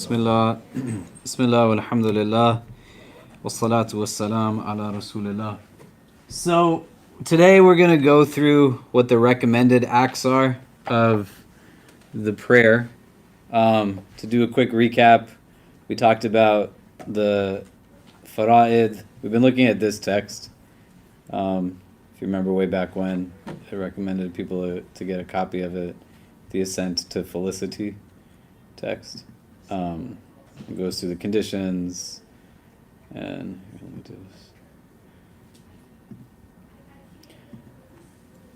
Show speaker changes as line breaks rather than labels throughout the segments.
Bismillah, Bismillah, walhamdulillah, wassalatu wassalam ala rasulillah. So today we're going to go through what the recommended acts are of the prayer. To do a quick recap, we talked about the fara'id. We've been looking at this text. If you remember way back when, I recommended people to get a copy of it, the Ascent to Felicity text. It goes through the conditions, and let me do this.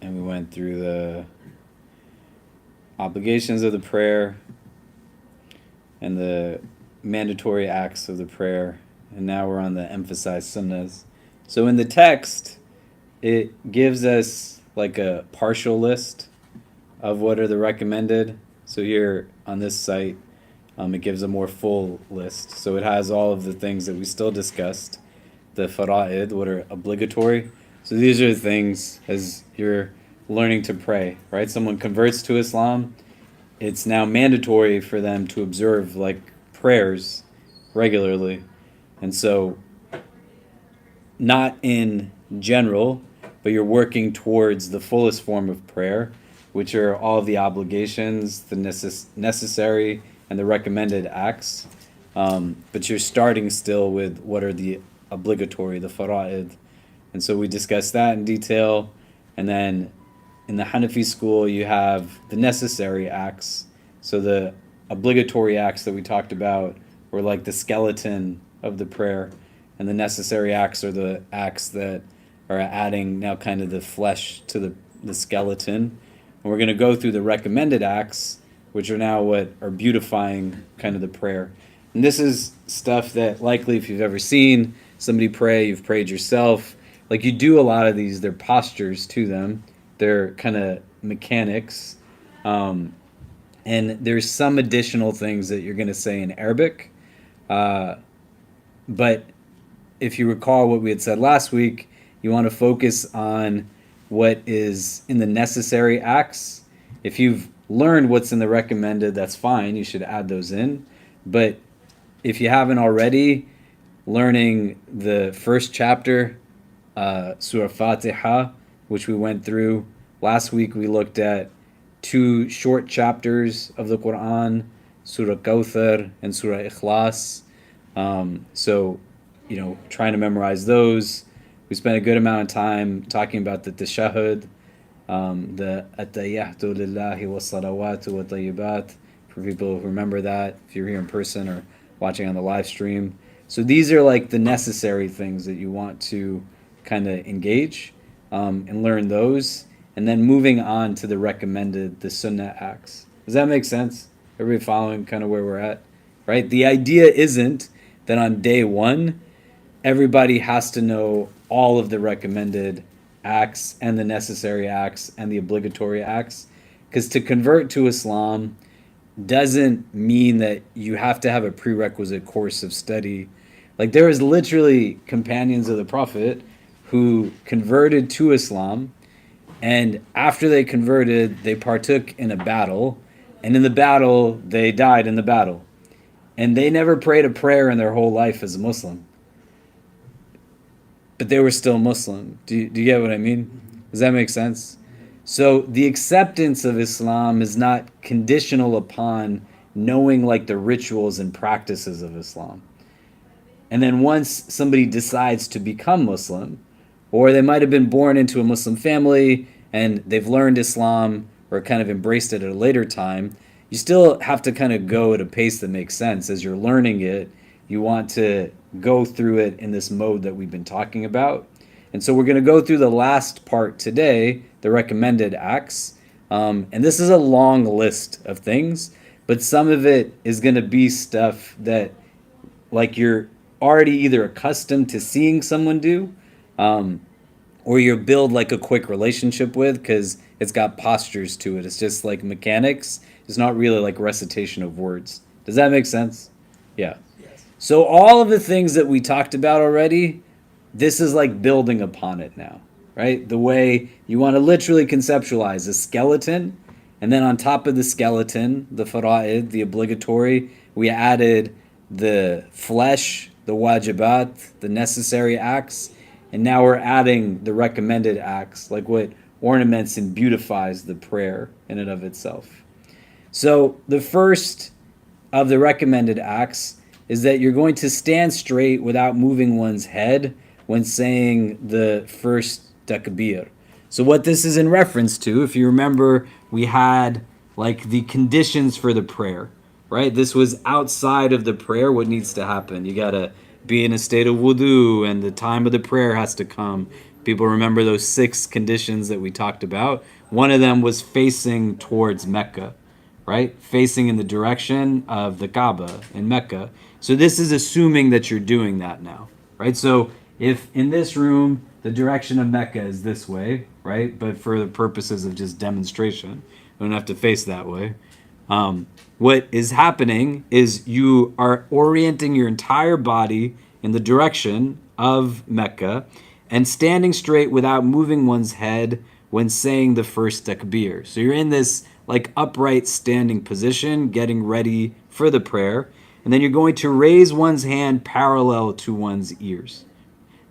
And we went through the obligations of the prayer and the mandatory acts of the prayer, and now we're on the emphasized sunnahs. So in the text, it gives us like a partial list of what are the recommended. So here on this site, it gives a more full list. So it has all of the things that we still discussed, the fara'id, what are obligatory. So these are the things as you're learning to pray, right? Someone converts to Islam, it's now mandatory for them to observe like prayers regularly. And so not in general, but you're working towards the fullest form of prayer, which are all of the obligations, the necessary and the recommended acts. But you're starting still with what are the obligatory, the fara'id. And so we discussed that in detail. And then in the Hanafi school, you have the necessary acts. So the obligatory acts that we talked about were like the skeleton of the prayer. And the necessary acts are the acts that are adding now kind of the flesh to the skeleton. And we're going to go through the recommended acts, which are now what are beautifying kind of the prayer. And this is stuff that likely if you've ever seen somebody pray, you've prayed yourself, like you do a lot of these, they're postures to them, they're kind of mechanics, and there's some additional things that you're going to say in Arabic, but if you recall what we had said last week, you want to focus on what is in the necessary acts. If you've learned what's in the recommended, that's fine, you should add those in. But if you haven't already, learning the first chapter, Surah Fatiha, which we went through last week, we looked at two short chapters of the Quran, Surah Kawthar and Surah Ikhlas. So, trying to memorize those. We spent a good amount of time talking about the tashahhud, the at-tahiyyatu lillahi wa salawatu wa tayyibat, for people who remember that, if you're here in person or watching on the live stream. So these are like the necessary things that you want to kind of engage and learn those, and then moving on to the recommended, the sunnah acts. Does that make sense? Everybody following kind of where we're at, right? The idea isn't that on day one, everybody has to know all of the recommended acts and the necessary acts and the obligatory acts, because to convert to Islam doesn't mean that you have to have a prerequisite course of study. Like there is literally companions of the Prophet who converted to Islam, and after they converted, they partook in a battle, and in the battle, they died in the battle. And they never prayed a prayer in their whole life as a Muslim. But they were still Muslim. Do you get what I mean? Does that make sense? So the acceptance of Islam is not conditional upon knowing like the rituals and practices of Islam. And then once somebody decides to become Muslim, or they might have been born into a Muslim family and they've learned Islam or kind of embraced it at a later time, you still have to kind of go at a pace that makes sense. As you're learning it, you want to go through it in this mode that we've been talking about. And so we're going to go through the last part today, the recommended acts. And this is a long list of things, but some of it is going to be stuff that like you're already either accustomed to seeing someone do, or you build like a quick relationship with, because it's got postures to it. It's just like mechanics. It's not really like recitation of words. Does that make sense? Yeah. So all of the things that we talked about already, this is like building upon it now, right? The way you want to literally conceptualize a skeleton, and then on top of the skeleton, the fara'id, the obligatory, we added the flesh, the wajibat, the necessary acts, and now we're adding the recommended acts, like what ornaments and beautifies the prayer in and of itself. So the first of the recommended acts is that you're going to stand straight without moving one's head when saying the first takbir. So what this is in reference to, if you remember, we had like the conditions for the prayer, right? This was outside of the prayer, what needs to happen. You got to be in a state of wudu, and the time of the prayer has to come. People remember those 6 conditions that we talked about. One of them was facing towards Mecca, right? Facing in the direction of the Kaaba in Mecca. So this is assuming that you're doing that now, right? So if in this room, the direction of Mecca is this way, right? But for the purposes of just demonstration, we don't have to face that way. What is happening is you are orienting your entire body in the direction of Mecca and standing straight without moving one's head when saying the first takbir. So you're in this like upright standing position, getting ready for the prayer, and then you're going to raise one's hand parallel to one's ears.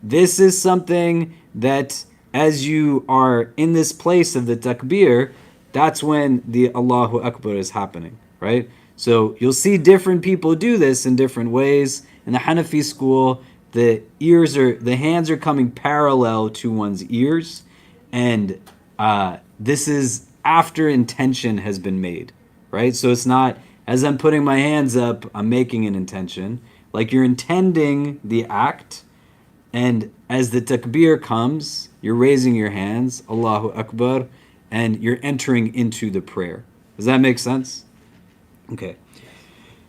This is something that as you are in this place of the takbir, that's when the Allahu Akbar is happening, right? So you'll see different people do this in different ways. In the Hanafi school, the hands are coming parallel to one's ears, and this is after intention has been made, right? So it's not, as I'm putting my hands up, I'm making an intention. Like you're intending the act, and as the takbir comes, you're raising your hands, Allahu Akbar, and you're entering into the prayer. Does that make sense? Okay.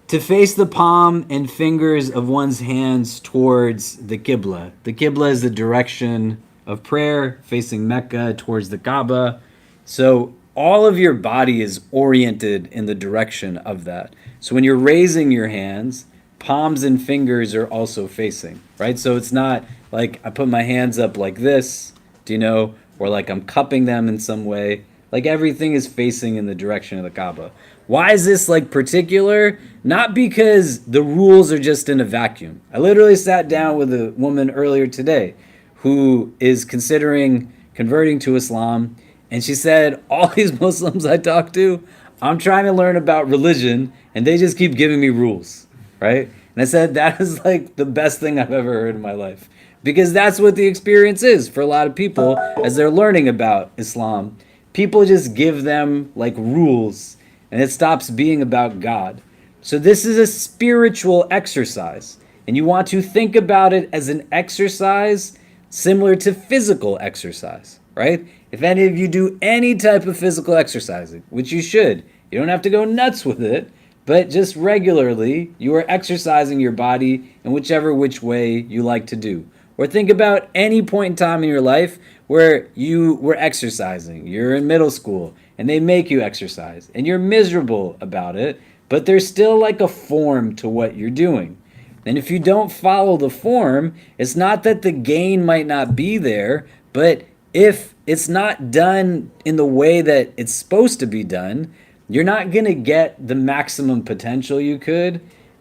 To face the palm and fingers of one's hands towards the Qibla. The Qibla is the direction of prayer, facing Mecca towards the Kaaba. So all of your body is oriented in the direction of that. So when you're raising your hands, palms and fingers are also facing, right? So it's not like I put my hands up like this, or like I'm cupping them in some way. Like everything is facing in the direction of the Kaaba. Why is this like particular? Not because the rules are just in a vacuum. I literally sat down with a woman earlier today who is considering converting to Islam, and she said, all these Muslims I talk to, I'm trying to learn about religion, and they just keep giving me rules, right? And I said, that is like the best thing I've ever heard in my life. Because that's what the experience is for a lot of people as they're learning about Islam. People just give them like rules, and it stops being about God. So this is a spiritual exercise, and you want to think about it as an exercise similar to physical exercise, right? If any of you do any type of physical exercising, which you should, you don't have to go nuts with it, but just regularly, you are exercising your body in which way you like to do. Or think about any point in time in your life where you were exercising. You're in middle school and they make you exercise and you're miserable about it, but there's still like a form to what you're doing. And if you don't follow the form, it's not that the gain might not be there, but if it's not done in the way that it's supposed to be done, you're not going to get the maximum potential you could.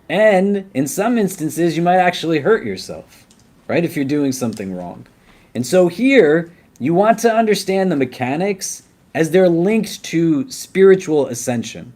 And in some instances, you might actually hurt yourself, right? If you're doing something wrong. And so here, you want to understand the mechanics as they're linked to spiritual ascension,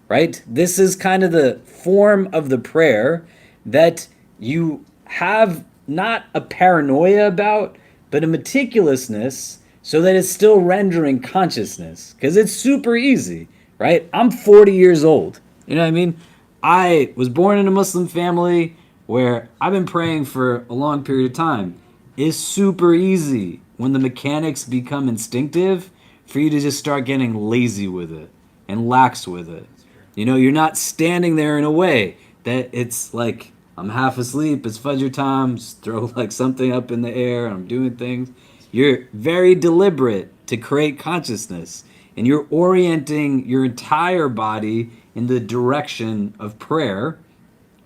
right? This is kind of the form of the prayer that you have not a paranoia about, but a meticulousness so that it's still rendering consciousness. Because it's super easy, right? I'm 40 years old. You know what I mean? I was born in a Muslim family where I've been praying for a long period of time. It's super easy when the mechanics become instinctive for you to just start getting lazy with it and lax with it. You're not standing there in a way that it's like, I'm half asleep, it's Fajr time, just throw like something up in the air, I'm doing things. You're very deliberate to create consciousness, and you're orienting your entire body in the direction of prayer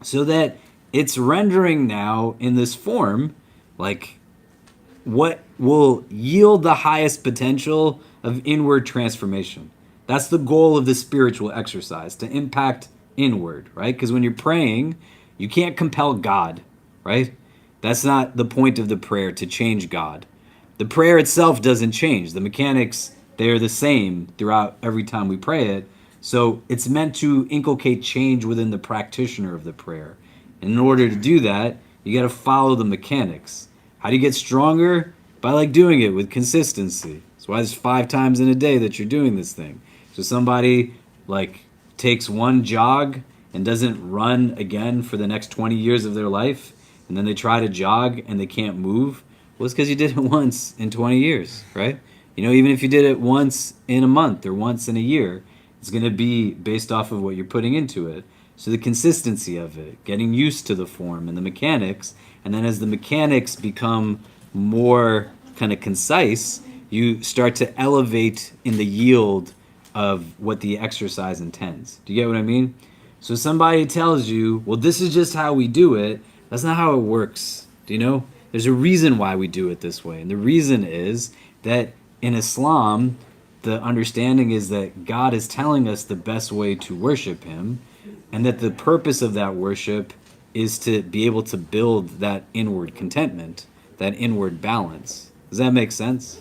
so that it's rendering now in this form, like what will yield the highest potential of inward transformation. That's the goal of the spiritual exercise, to impact inward, right? Because when you're praying, you can't compel God, right? That's not the point of the prayer, to change God. The prayer itself doesn't change. The mechanics, they're the same throughout every time we pray it. So it's meant to inculcate change within the practitioner of the prayer. And in order to do that, you got to follow the mechanics. How do you get stronger? By like doing it with consistency. That's why there's 5 times in a day that you're doing this thing. So somebody like takes one jog and doesn't run again for the next 20 years of their life, and then they try to jog and they can't move. Well, it's because you did it once in 20 years, right? Even if you did it once in a month or once in a year, it's going to be based off of what you're putting into it. So the consistency of it, getting used to the form and the mechanics, and then as the mechanics become more kind of concise, you start to elevate in the yield of what the exercise intends. Do you get what I mean? So somebody tells you, well, this is just how we do it. That's not how it works. Do you know? There's a reason why we do it this way. And the reason is that in Islam, the understanding is that God is telling us the best way to worship him, and that the purpose of that worship is to be able to build that inward contentment, that inward balance. Does that make sense?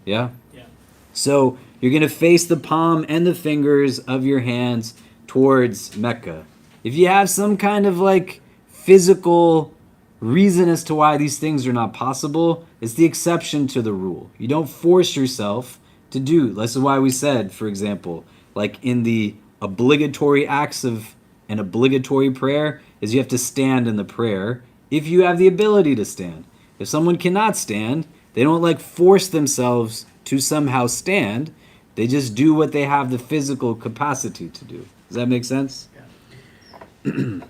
Yeah?
Yeah.
So you're going to face the palm and the fingers of your hands towards Mecca. If you have some kind of like physical reason as to why these things are not possible, it's the exception to the rule. You don't force yourself to do. This is why we said, for example, like in the obligatory acts of an obligatory prayer, is you have to stand in the prayer if you have the ability to stand. If someone cannot stand, they don't like force themselves to somehow stand. They just do what they have the physical capacity to do. Does that make sense?
Yeah.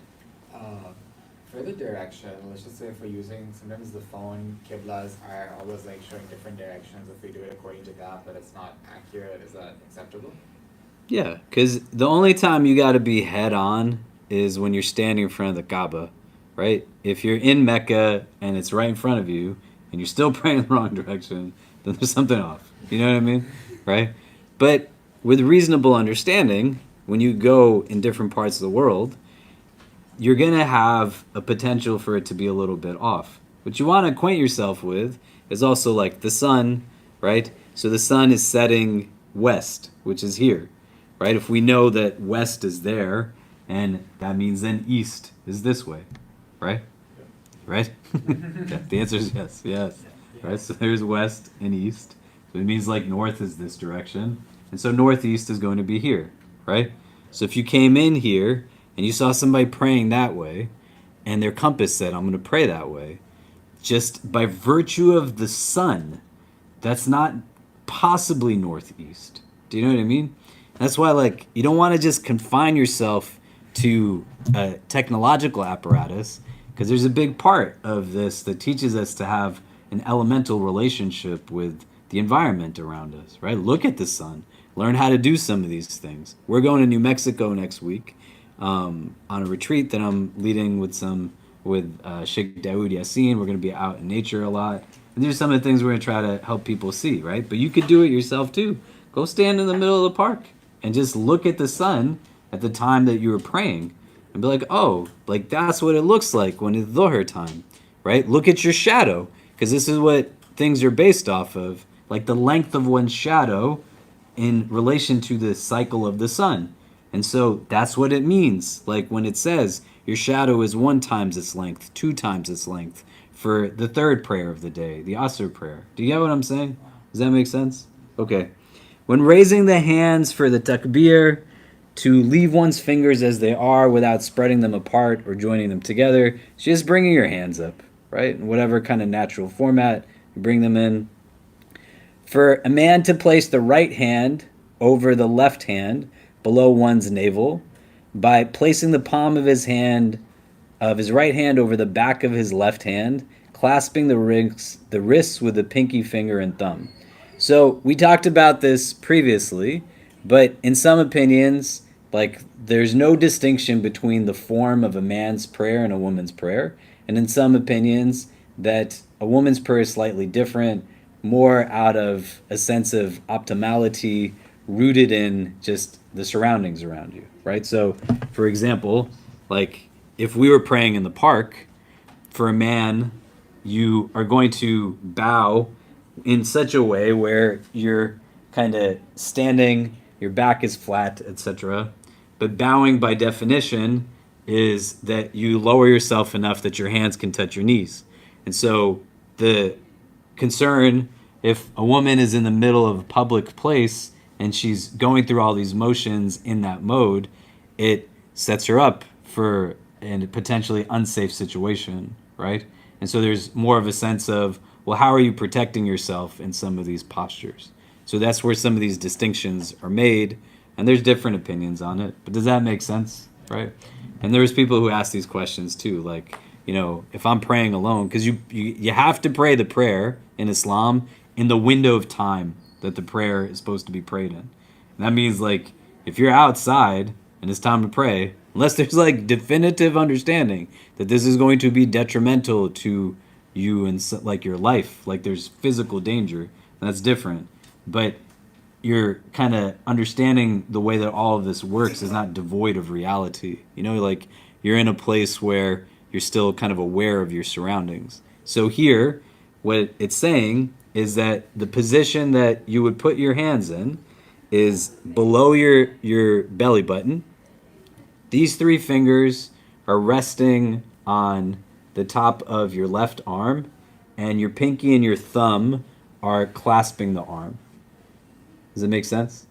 For the direction, let's just say if we're using, sometimes the phone Qiblas are always like showing different directions. If we do it according to that, but it's not accurate, is that acceptable?
Yeah, because the only time you got to be head on is when you're standing in front of the Kaaba, right? If you're in Mecca and it's right in front of you and you're still praying in the wrong direction, then there's something off. You know what I mean? Right? But with reasonable understanding, when you go in different parts of the world, you're going to have a potential for it to be a little bit off. What you want to acquaint yourself with is also like the sun, right? So the sun is setting west, which is here, right? If we know that west is there, and that means then east is this way, right? Right? Yeah, the answer is yes, yes. Right? So there's west and east. So it means like north is this direction. And so northeast is going to be here, right? So if you came in here and you saw somebody praying that way, and their compass said, I'm going to pray that way, just by virtue of the sun, that's not possibly northeast. Do you know what I mean? That's why, like, you don't want to just confine yourself to a technological apparatus, because there's a big part of this that teaches us to have an elemental relationship with the environment around us, right? Look at the sun. Learn how to do some of these things. We're going to New Mexico next week on a retreat that I'm leading with Sheikh Dawood Yassin. We're going to be out in nature a lot. And these are some of the things we're going to try to help people see, right? But you could do it yourself too. Go stand in the middle of the park and just look at the sun at the time that you were praying and be like, oh, like that's what it looks like when it's Dhuhr time, right? Look at your shadow, because this is what things are based off of, like the length of one's shadow in relation to the cycle of the sun. And so that's what it means. Like when it says your shadow is 1 times its length, 2 times its length for the third prayer of the day, the Asr prayer. Do you get what I'm saying? Does that make sense? Okay. When raising the hands for the takbir, to leave one's fingers as they are without spreading them apart or joining them together, it's just bringing your hands up, right? In whatever kind of natural format you bring them in. For a man to place the right hand over the left hand below one's navel by placing the palm of his right hand over the back of his left hand, clasping the wrists with the pinky finger and thumb. So we talked about this previously, but in some opinions, like there's no distinction between the form of a man's prayer and a woman's prayer. And in some opinions, that a woman's prayer is slightly different, more out of a sense of optimality rooted in just the surroundings around you, right? So, for example, like if we were praying in the park, for a man, you are going to bow in such a way where you're kind of standing, your back is flat, etc. But bowing by definition is that you lower yourself enough that your hands can touch your knees. And so the concern, if a woman is in the middle of a public place and she's going through all these motions in that mode, it sets her up for a potentially unsafe situation, right? And so there's more of a sense of, well, how are you protecting yourself in some of these postures? So that's where some of these distinctions are made, and there's different opinions on it. But does that make sense, right? And there's people who ask these questions too, like, if I'm praying alone, because you have to pray the prayer in Islam in the window of time that the prayer is supposed to be prayed in. And that means, like, if you're outside and it's time to pray, unless there's like definitive understanding that this is going to be detrimental to you and like your life, like there's physical danger, that's different. But you're kind of understanding the way that all of this works is not devoid of reality. Like you're in a place where you're still kind of aware of your surroundings. So here, what it's saying is that the position that you would put your hands in is below your belly button. These three fingers are resting on the top of your left arm, and your pinky and your thumb are clasping the arm. Does it make sense?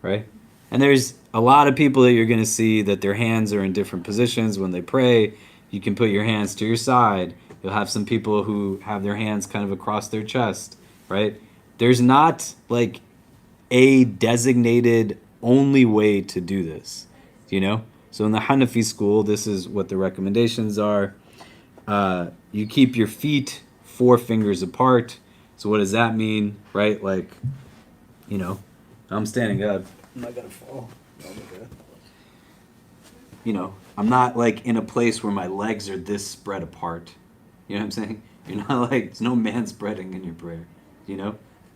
Right? And there's a lot of people that you're going to see that their hands are in different positions when they pray. You can put your hands to your side. You'll have some people who have their hands kind of across their chest, right? There's not like a designated only way to do this, So in the Hanafi school, this is what the recommendations are. You keep your feet 4 fingers apart. So what does that mean, right? Like, I'm standing up. I'm not gonna fall. Oh my God. I'm not like in a place where my legs are this spread apart. You know what I'm saying? You're not like, there's no man spreading in your prayer.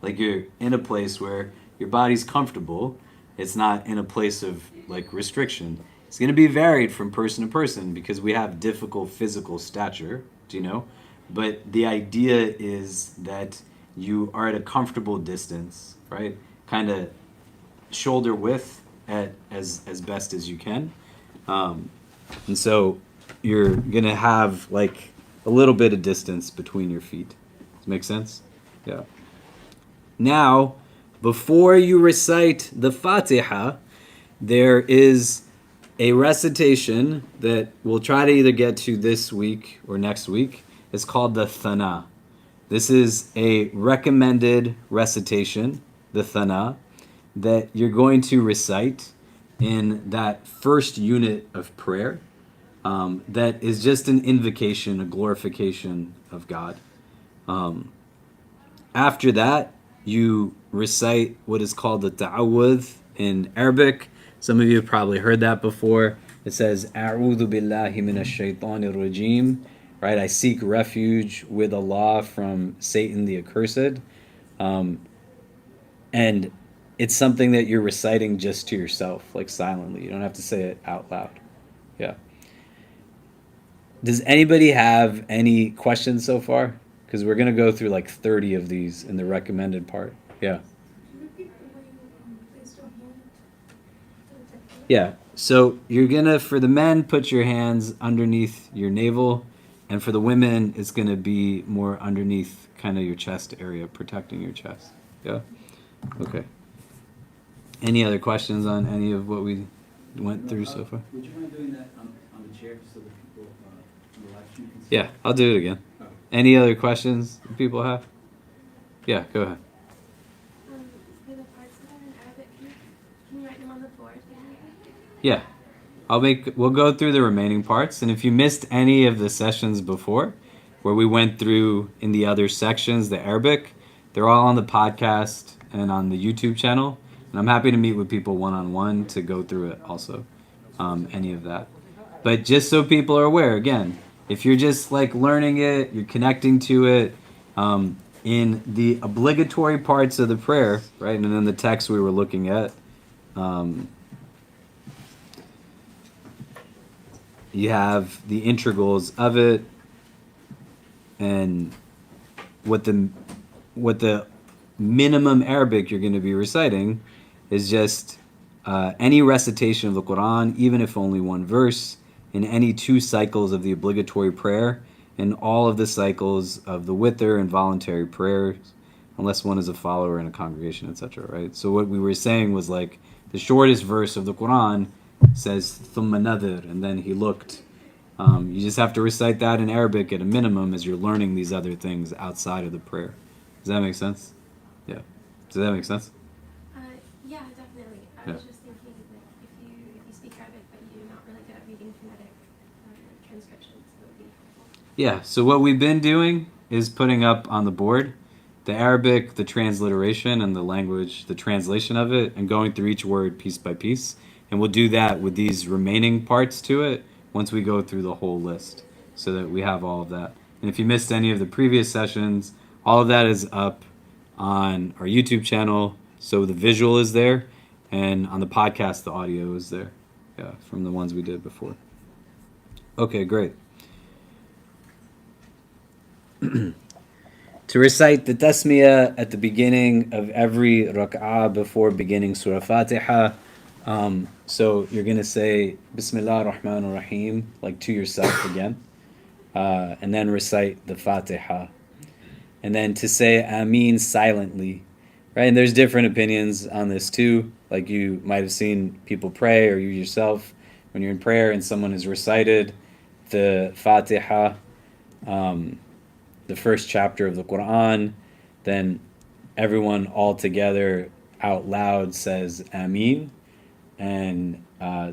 Like you're in a place where your body's comfortable. It's not in a place of like restriction. It's going to be varied from person to person because we have difficult physical stature, But the idea is that you are at a comfortable distance, right? Kind of shoulder width as best as you can. And so you're going to have like a little bit of distance between your feet. Does that make sense? Yeah. Now, before you recite the Fatiha, there is a recitation that we'll try to either get to this week or next week. It's called the Thana. This is a recommended recitation, the Thana, that you're going to recite in that first unit of prayer. That is just an invocation, a glorification of God. After that, you recite what is called the Ta'awudh in Arabic. Some of you have probably heard that before. It says, A'udhu billahi minash shaitanir rajim. Right? I seek refuge with Allah from Satan the accursed. And it's something that you're reciting just to yourself, like silently. You don't have to say it out loud. Yeah. Does anybody have any questions so far? Because we're going to go through like 30 of these in the recommended part. Yeah. Yeah. So you're going to, for the men, put your hands underneath your navel. And for the women, it's going to be more underneath kind of your chest area, protecting your chest. Yeah? Okay. Any other questions on any of what we went through so far?
Would you mind doing that on the chair so that people on the live stream can see?
Yeah, I'll do it again. Any other questions that people have? Yeah, go ahead.
For the parts that are in Arabic, can you write them on the board?
Yeah. We'll go through the remaining parts, and if you missed any of the sessions before, where we went through in the other sections, the Arabic, they're all on the podcast and on the YouTube channel, and I'm happy to meet with people one-on-one to go through it also, any of that. But just so people are aware, again, if you're just like learning it, you're connecting to it, in the obligatory parts of the prayer, right, and in the text we were looking at, you have the integrals of it, and what the minimum Arabic you're going to be reciting is just any recitation of the Quran, even if only one verse, in any 2 cycles of the obligatory prayer, and all of the cycles of the witr and voluntary prayers, unless one is a follower in a congregation, etc. Right? So what we were saying was like the shortest verse of the Quran says thumma nadir, and then he looked. You just have to recite that in Arabic at a minimum as you're learning these other things outside of the prayer. Does that make sense? Yeah. Does that make sense?
Yeah, definitely. I
Yeah.
was just thinking that if you speak Arabic but you're not really good at reading phonetic transcriptions, that would be helpful.
Yeah. So what we've been doing is putting up on the board the Arabic, the transliteration, and the language, the translation of it, and going through each word piece by piece. And we'll do that with these remaining parts to it once we go through the whole list so that we have all of that. And if you missed any of the previous sessions, all of that is up on our YouTube channel. So the visual is there, and on the podcast, the audio is there. Yeah, from the ones we did before. Okay, great. To recite the tasmiyah at the beginning of every rak'ah before beginning Surah Fatiha. So you're going to say Bismillah ar-Rahman ar-Rahim, like to yourself again. And then recite the Fatiha. And then to say Ameen silently. Right? And there's different opinions on this too. Like you might have seen people pray, or you yourself, when you're in prayer and someone has recited the Fatiha, the first chapter of the Quran, then everyone all together out loud says Ameen. And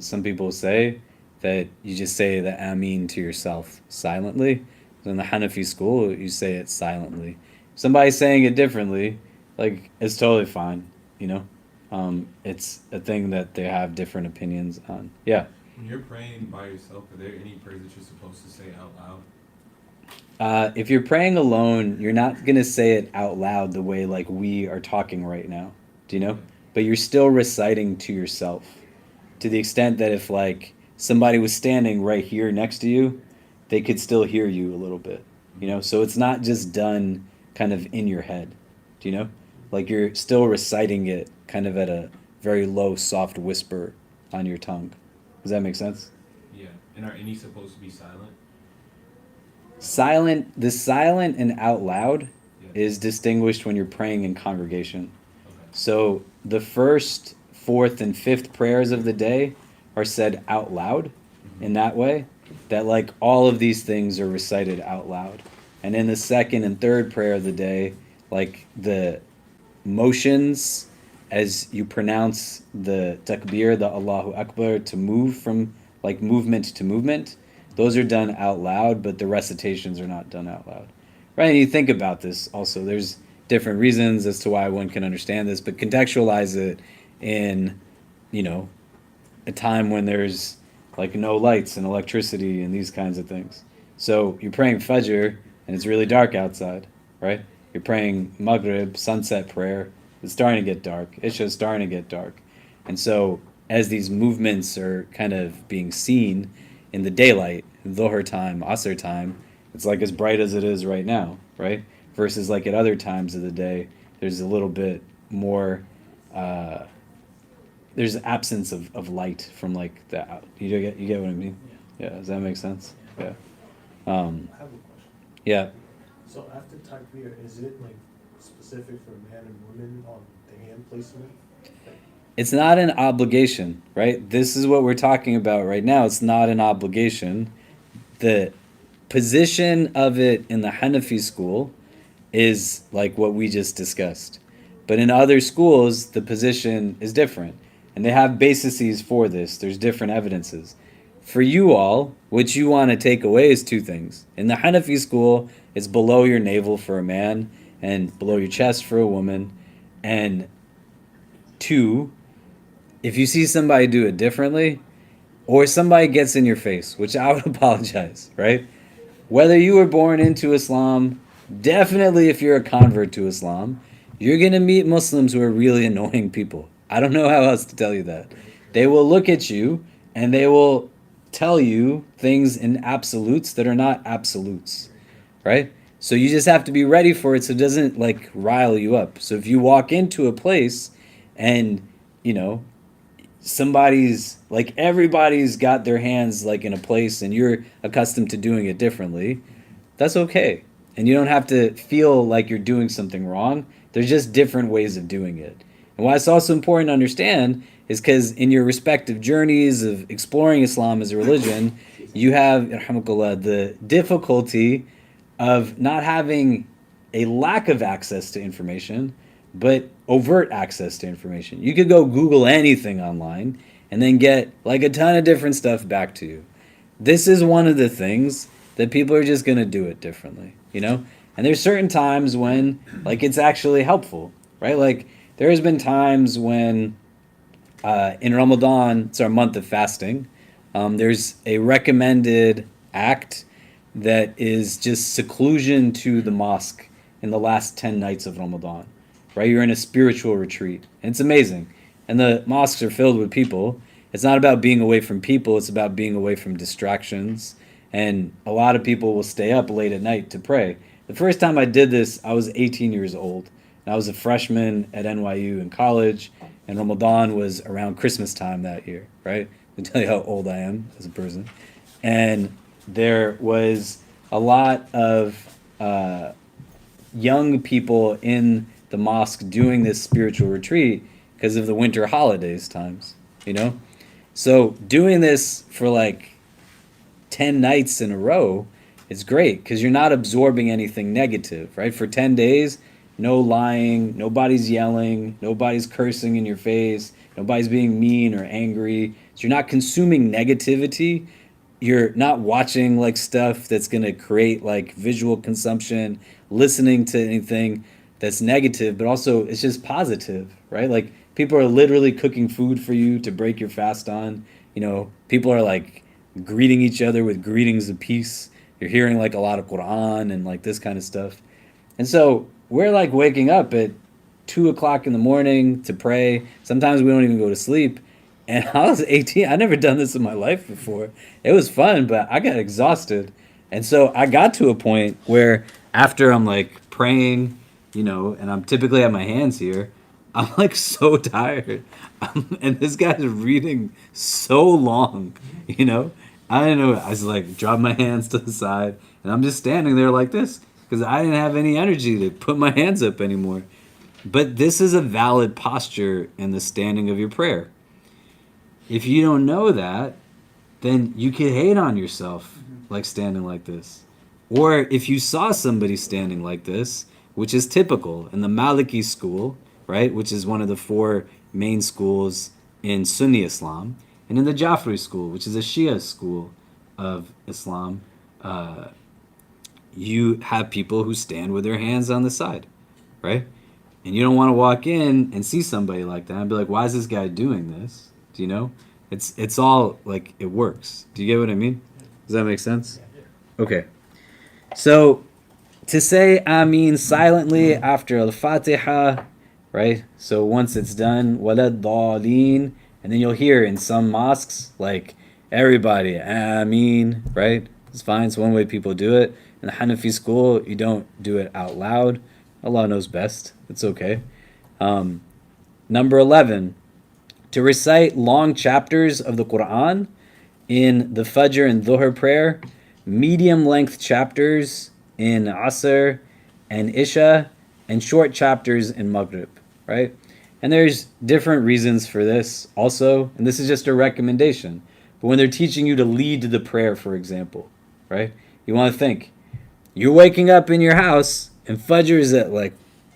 some people say that you just say the Ameen to yourself silently. So in the Hanafi school, you say it silently. Somebody saying it differently, like, it's totally fine, you know? It's a thing that they have different opinions on. Yeah.
When you're praying by yourself, are there any prayers that you're supposed to say out loud?
If you're praying alone, you're not going to say it out loud the way like we are talking right now. Do you know? But you're still reciting to yourself. To the extent that if like somebody was standing right here next to you, they could still hear you a little bit. You know? So it's not just done kind of in your head. Do you know? Like you're still reciting it kind of at a very low, soft whisper on your tongue. Does that make sense?
Yeah. And are any supposed to be silent?
The silent and out loud
Yeah.
is distinguished when you're praying in congregation.
Okay.
So the first, fourth, and fifth prayers of the day are said out loud in that way, that like all of these things are recited out loud. And in the second and third prayer of the day, like the motions as you pronounce the takbir, the Allahu Akbar, to move from like movement to movement, those are done out loud, but the recitations are not done out loud. Right? And you think about this also, there's different reasons as to why one can understand this, but contextualize it in, you know, a time when there's like no lights and electricity and these kinds of things. So you're praying Fajr and it's really dark outside, right? You're praying Maghrib, sunset prayer, it's starting to get dark. Isha's starting to get dark. And so as these movements are kind of being seen in the daylight, Dhuhr time, Asr time, it's like as bright as it is right now, right? Versus like at other times of the day, there's a little bit more, there's absence of light from like the out. You get what I mean? Yeah. Does that make sense? Yeah.
I have a question.
Yeah.
So after takbir, is it like specific for men and women on the hand placement?
It's not an obligation, right? This is what we're talking about right now. It's not an obligation. The position of it in the Hanafi school is like what we just discussed. But in other schools, the position is different. And they have bases for this. There's different evidences. For you all, what you want to take away is 2 things. In the Hanafi school, it's below your navel for a man and below your chest for a woman. And 2, if you see somebody do it differently, or somebody gets in your face, which I would apologize, right? Whether you were born into Islam, definitely if you're a convert to Islam, you're going to meet Muslims who are really annoying people. I don't know how else to tell you that. They will look at you and they will tell you things in absolutes that are not absolutes, right? So you just have to be ready for it so it doesn't like rile you up. So if you walk into a place and, you know, everybody's got their hands like in a place and you're accustomed to doing it differently, that's okay. And you don't have to feel like you're doing something wrong. There's just different ways of doing it. And why it's also important to understand is because in your respective journeys of exploring Islam as a religion, you have, irhamakallah, the difficulty of not having a lack of access to information, but overt access to information. You could go Google anything online and then get like a ton of different stuff back to you. This is one of the things that people are just going to do it differently, you know? And there's certain times when like it's actually helpful, right? Like there has been times when in Ramadan, it's our month of fasting, there's a recommended act that is just seclusion to the mosque in the last 10 nights of Ramadan, right? You're in a spiritual retreat. And it's amazing. And the mosques are filled with people. It's not about being away from people, it's about being away from distractions. And a lot of people will stay up late at night to pray. The first time I did this, I was 18 years old. And I was a freshman at NYU in college, and Ramadan was around Christmas time that year, right? To tell you how old I am as a person. And there was a lot of young people in the mosque doing this spiritual retreat because of the winter holidays times, you know? So doing this for like 10 nights in a row is great because you're not absorbing anything negative, right? For 10 days, no lying, nobody's yelling, nobody's cursing in your face, nobody's being mean or angry. So you're not consuming negativity. You're not watching like stuff that's going to create like visual consumption, listening to anything that's negative, but also it's just positive, right? Like people are literally cooking food for you to break your fast on. You know, people are like greeting each other with greetings of peace. You're hearing like a lot of Quran and like this kind of stuff. And so we're like waking up at 2 o'clock in the morning to pray. Sometimes we don't even go to sleep. And I was 18. I never done this in my life before. It was fun, but I got exhausted. And so I got to a point where after I'm like praying, you know, and I'm typically at my hands here, I'm like so tired. And this guy's reading so long, you know. I don't know. I was like, drop my hands to the side. And I'm just standing there like this because I didn't have any energy to put my hands up anymore. But this is a valid posture in the standing of your prayer. If you don't know that, then you could hate on yourself like standing like this. Or if you saw somebody standing like this, which is typical in the Maliki school, right, which is one of the 4 main schools in Sunni Islam, and in the Jafri school, which is a Shia school of Islam, you have people who stand with their hands on the side, right? And you don't want to walk in and see somebody like that and be like, why is this guy doing this? Do you know? It's all like it works. Do you get what I mean? Does that make sense? Okay. So to say Ameen silently after Al-Fatiha, right? So once it's done, Walad Dhalin, and then you'll hear in some mosques, like everybody, Ameen, right? It's fine. It's one way people do it. In the Hanafi school, you don't do it out loud. Allah knows best. It's okay. Number 11, to recite long chapters of the Quran in the Fajr and Dhuhr prayer, medium length chapters in Asr and Isha, and short chapters in Maghrib, right? And there's different reasons for this also, and this is just a recommendation. But when they're teaching you to lead the prayer, for example, right? You want to think, you're waking up in your house, and Fajr is at like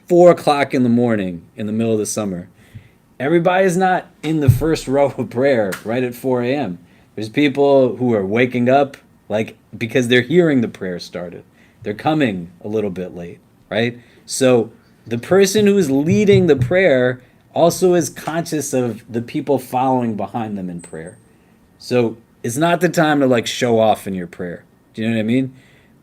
4 o'clock in the morning in the middle of the summer. Everybody's not in the first row of prayer right at 4 a.m. There's people who are waking up like because they're hearing the prayer started. They're coming a little bit late, right? So the person who's leading the prayer also is conscious of the people following behind them in prayer. So it's not the time to like show off in your prayer. Do you know what I mean?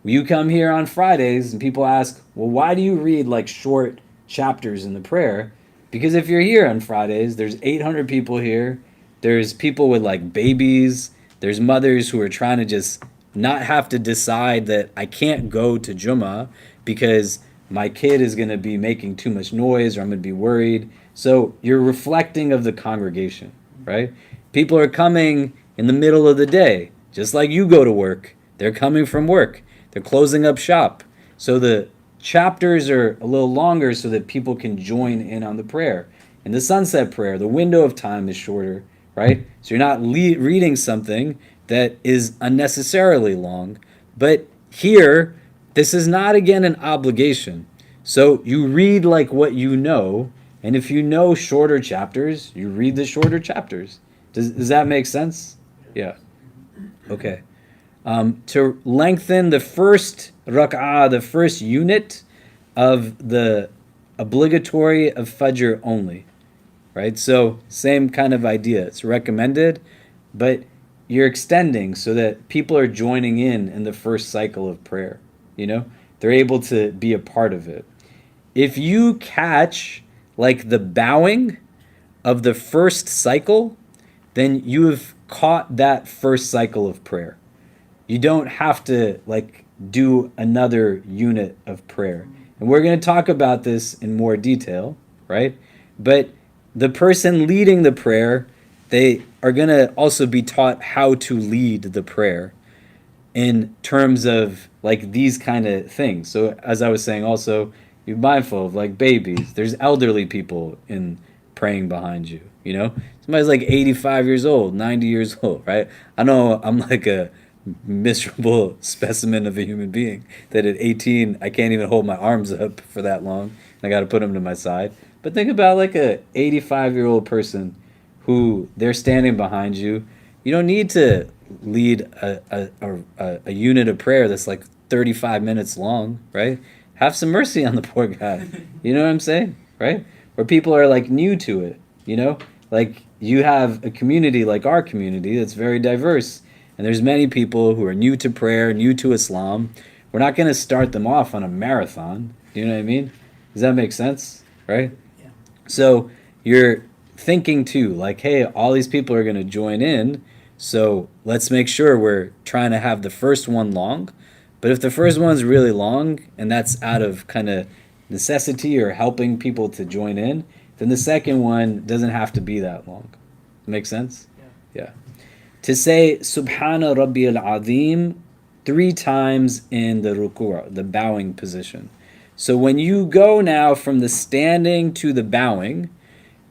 You come here on Fridays and people ask, well, why do you read like short chapters in the prayer? Because if you're here on Fridays, there's 800 people here. There's people with like babies. There's mothers who are trying to just not have to decide that I can't go to Jummah because my kid is going to be making too much noise or I'm going to be worried. So you're reflecting of the congregation, right? People are coming in the middle of the day, just like you go to work. They're coming from work. They're closing up shop. So the chapters are a little longer so that people can join in on the prayer. In the sunset prayer, the window of time is shorter, right? So you're not reading something that is unnecessarily long. But here, this is not, again, an obligation. So you read like what you know, and if you know shorter chapters, you read the shorter chapters. Does that make sense? Yeah. Okay. To lengthen the first rak'ah, the first unit of the obligatory of Fajr only, right? So same kind of idea. It's recommended, but you're extending so that people are joining in the first cycle of prayer. You know, they're able to be a part of it. If you catch like the bowing of the first cycle, then you have caught that first cycle of prayer. You don't have to like do another unit of prayer. And we're going to talk about this in more detail, right? But the person leading the prayer, they are going to also be taught how to lead the prayer in terms of like these kind of things. So as I was saying also, be mindful of like babies. There's elderly people in praying behind you, you know? Somebody's like 85 years old, 90 years old, right? I know I'm like a miserable specimen of a human being that at 18 I can't even hold my arms up for that long. I got to put them to my side. But think about like a 85-year-old person who they're standing behind you. You don't need to lead a unit of prayer that's like 35 minutes long, right? Have some mercy on the poor guy. You know what I'm saying, right? Where people are like new to it, you know? Like you have a community like our community that's very diverse. And there's many people who are new to prayer, new to Islam. We're not going to start them off on a marathon. Do you know what I mean? Does that make sense? Right?
Yeah.
So you're thinking too, like, hey, all these people are going to join in. So let's make sure we're trying to have the first one long. But if the first one's really long and that's out of kind of necessity or helping people to join in, then the second one doesn't have to be that long. Make sense? Yeah. To say Subhana Rabbi al-Azim 3 times in the ruku', the bowing position. So when you go now from the standing to the bowing,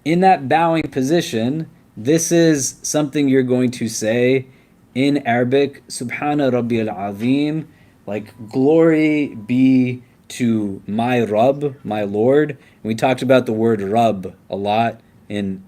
in that bowing position, this is something you're going to say in Arabic, Subhana Rabbi al-Azim, like glory be to my Rabb, my Lord. And we talked about the word Rabb a lot in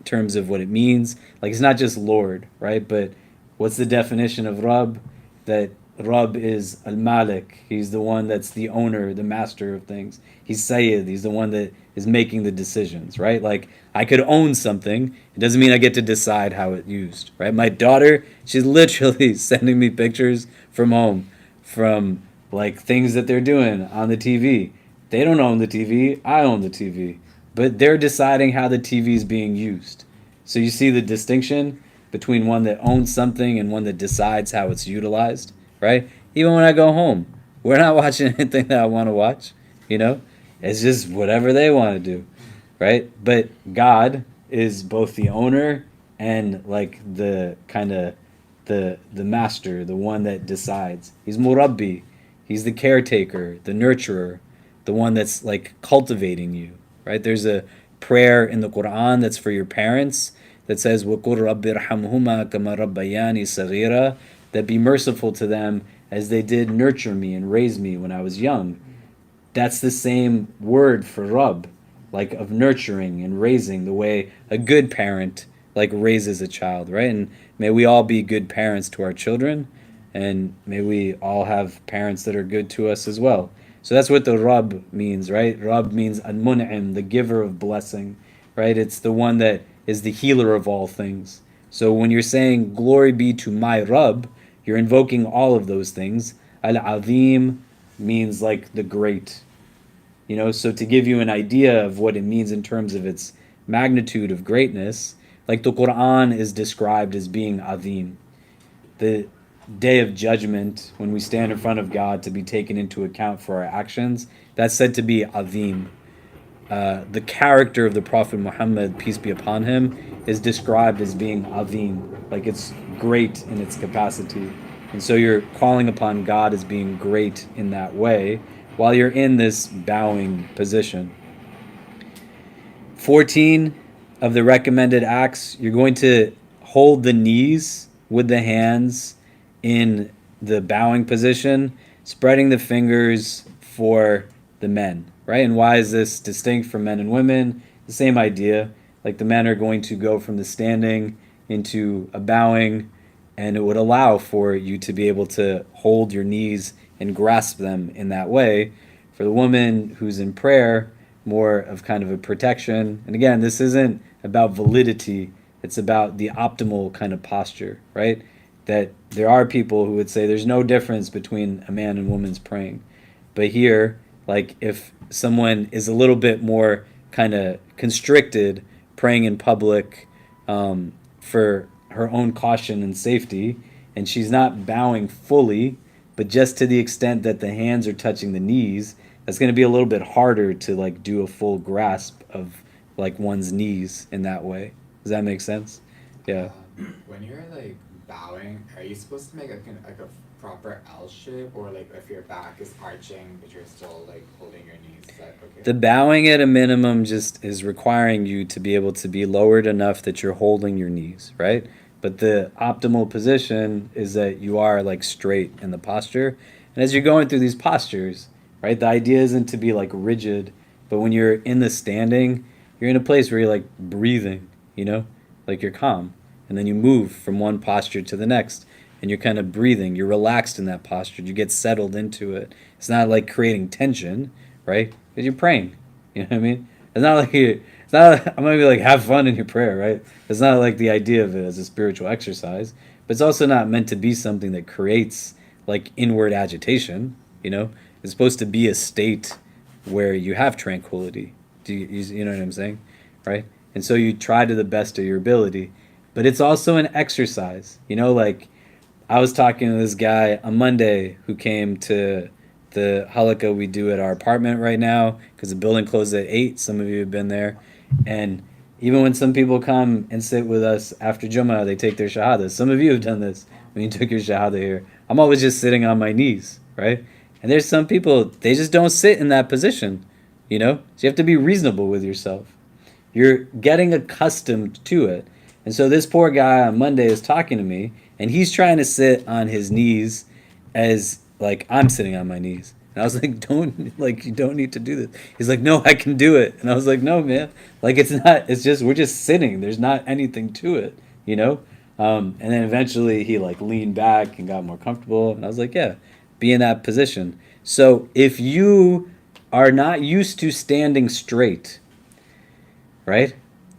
terms of what it means. Like it's not just Lord, right? But what's the definition of Rabb? That Rabb is al-Malik. He's the one that's the owner, the master of things. He's Sayyid. He's the one that is making the decisions, right? Like I could own something. It doesn't mean I get to decide how it's used, right? My daughter, she's literally sending me pictures from home, from like things that they're doing on the TV. They don't own the TV. I own the TV. But they're deciding how the TV is being used. So you see the distinction between one that owns something and one that decides how it's utilized, right? Even when I go home, we're not watching anything that I want to watch, you know? It's just whatever they want to do, right? But God is both the owner and like the kind of the master, the one that decides. He's Murabbi. He's the caretaker, the nurturer, the one that's like cultivating you. Right? There's a prayer in the Quran that's for your parents that says, وَقُلْ رَبِّ ارْحَمْهُمَا كَمَا رَبَّيَانِي صَغِيرًا, that be merciful to them as they did nurture me and raise me when I was young. That's the same word for Rabb, like of nurturing and raising, the way a good parent like raises a child, right? And may we all be good parents to our children, and may we all have parents that are good to us as well. So that's what the Rabb means, right? Rabb means al-Mun'im, the giver of blessing, right? It's the one that is the healer of all things. So when you're saying, glory be to my Rabb, you're invoking all of those things. Al-Azim means like the great. You know, so to give you an idea of what it means in terms of its magnitude of greatness, like the Quran is described as being Azim. the day of judgment, when we stand in front of God to be taken into account for our actions, that's said to be azim. The character of the Prophet Muhammad, peace be upon him, is described as being azim, like it's great in its capacity. And so you're calling upon God as being great in that way while you're in this bowing position. 14 of the recommended acts, you're going to hold the knees with the hands in the bowing position, spreading the fingers for the men, right? And why is this distinct from men and women? The same idea. Like the men are going to go from the standing into a bowing, and it would allow for you to be able to hold your knees and grasp them in that way. For the woman who's in prayer, more of kind of a protection. And again, this isn't about validity, it's about the optimal kind of posture, right? That there are people who would say there's no difference between a man and woman's praying. But here, like if someone is a little bit more kind of constricted, praying in public for her own caution and safety, and she's not bowing fully, but just to the extent that the hands are touching the knees, that's going to be a little bit harder to like do a full grasp of like one's knees in that way. Does that make sense? Yeah.
When you're like bowing, are you supposed to make like a proper L shape, or like if your back is arching but you're still like holding your knees? Is that okay?
The bowing at a minimum just is requiring you to be able to be lowered enough that you're holding your knees, right? But the optimal position is that you are like straight in the posture. And as you're going through these postures, right, the idea isn't to be like rigid, but when you're in the standing, you're in a place where you're like breathing, you know, like you're calm. And then you move from one posture to the next, and you're kind of breathing. You're relaxed in that posture. You get settled into it. It's not like creating tension, right? Because you're praying. You know what I mean? It's not like it's not. I'm gonna be like have fun in your prayer, right? It's not like the idea of it as a spiritual exercise, but it's also not meant to be something that creates like inward agitation. You know, it's supposed to be a state where you have tranquility. Do you know what I'm saying, right? And so you try to the best of your ability, but it's also an exercise. You know, like I was talking to this guy on Monday who came to the halakha we do at our apartment right now because the building closed at 8. Some of you have been there. And even when some people come and sit with us after Jummah, they take their shahada. Some of you have done this when you took your shahada here. I'm always just sitting on my knees, right? And there's some people, they just don't sit in that position, you know? So you have to be reasonable with yourself. You're getting accustomed to it. And so this poor guy on Monday is talking to me, and he's trying to sit on his knees as like I'm sitting on my knees. And I was like, you don't need to do this. He's like, no, I can do it. And I was like, no, man. Like we're just sitting. There's not anything to it, you know? And then eventually he like leaned back and got more comfortable. And I was like, yeah, be in that position. So if you are not used to standing straight, right?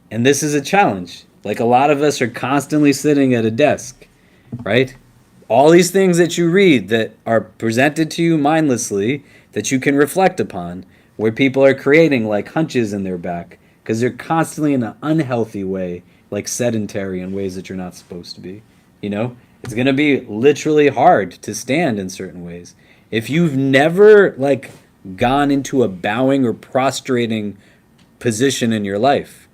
And this is a challenge. Like a lot of us are constantly sitting at a desk, right? All these things that you read that are presented to you mindlessly that you can reflect upon, where people are creating like hunches in their back because they're constantly in an unhealthy way, like sedentary in ways that you're not supposed to be. You know, it's going to be literally hard to stand in certain ways. If you've never like gone into a bowing or prostrating position in your life,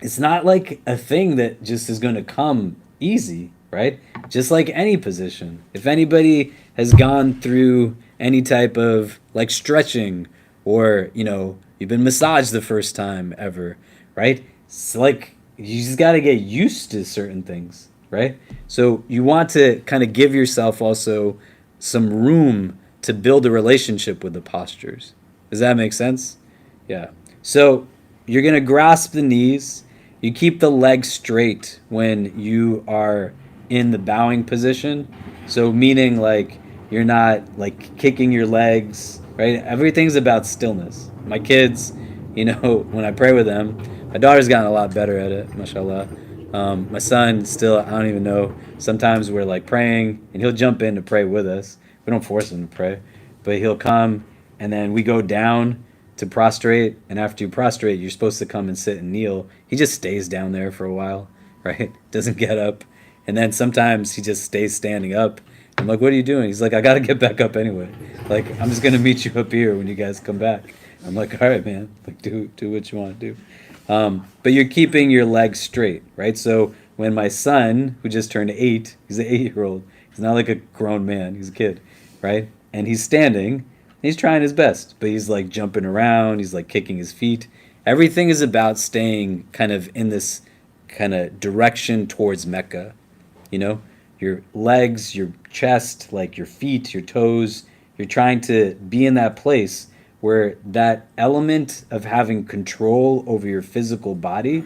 it's not like a thing that just is going to come easy, right? Just like any position. If anybody has gone through any type of like stretching, or, you know, you've been massaged the first time ever, right? It's like you just got to get used to certain things, right? So you want to kind of give yourself also some room to build a relationship with the postures. Does that make sense? Yeah. So you're going to grasp the knees. You keep the legs straight when you are in the bowing position. So meaning like you're not like kicking your legs, right? Everything's about stillness. My kids, you know, when I pray with them, my daughter's gotten a lot better at it, mashallah. My son still, I don't even know. Sometimes we're like praying and he'll jump in to pray with us. We don't force him to pray, but he'll come and then we go down to prostrate. And after you prostrate, you're supposed to come and sit and kneel. He just stays down there for a while, right? Doesn't get up. And then sometimes he just stays standing up. I'm like, what are you doing? He's like, I got to get back up anyway. Like, I'm just going to meet you up here when you guys come back. I'm like, all right, man. Like, do what you want to do. But you're keeping your legs straight, right? So when my son, who just turned 8, he's an 8-year-old. He's not like a grown man. He's a kid, right? And he's standing. He's trying his best, but he's like jumping around. He's like kicking his feet. Everything is about staying kind of in this kind of direction towards Mecca. You know, your legs, your chest, like your feet, your toes. You're trying to be in that place where that element of having control over your physical body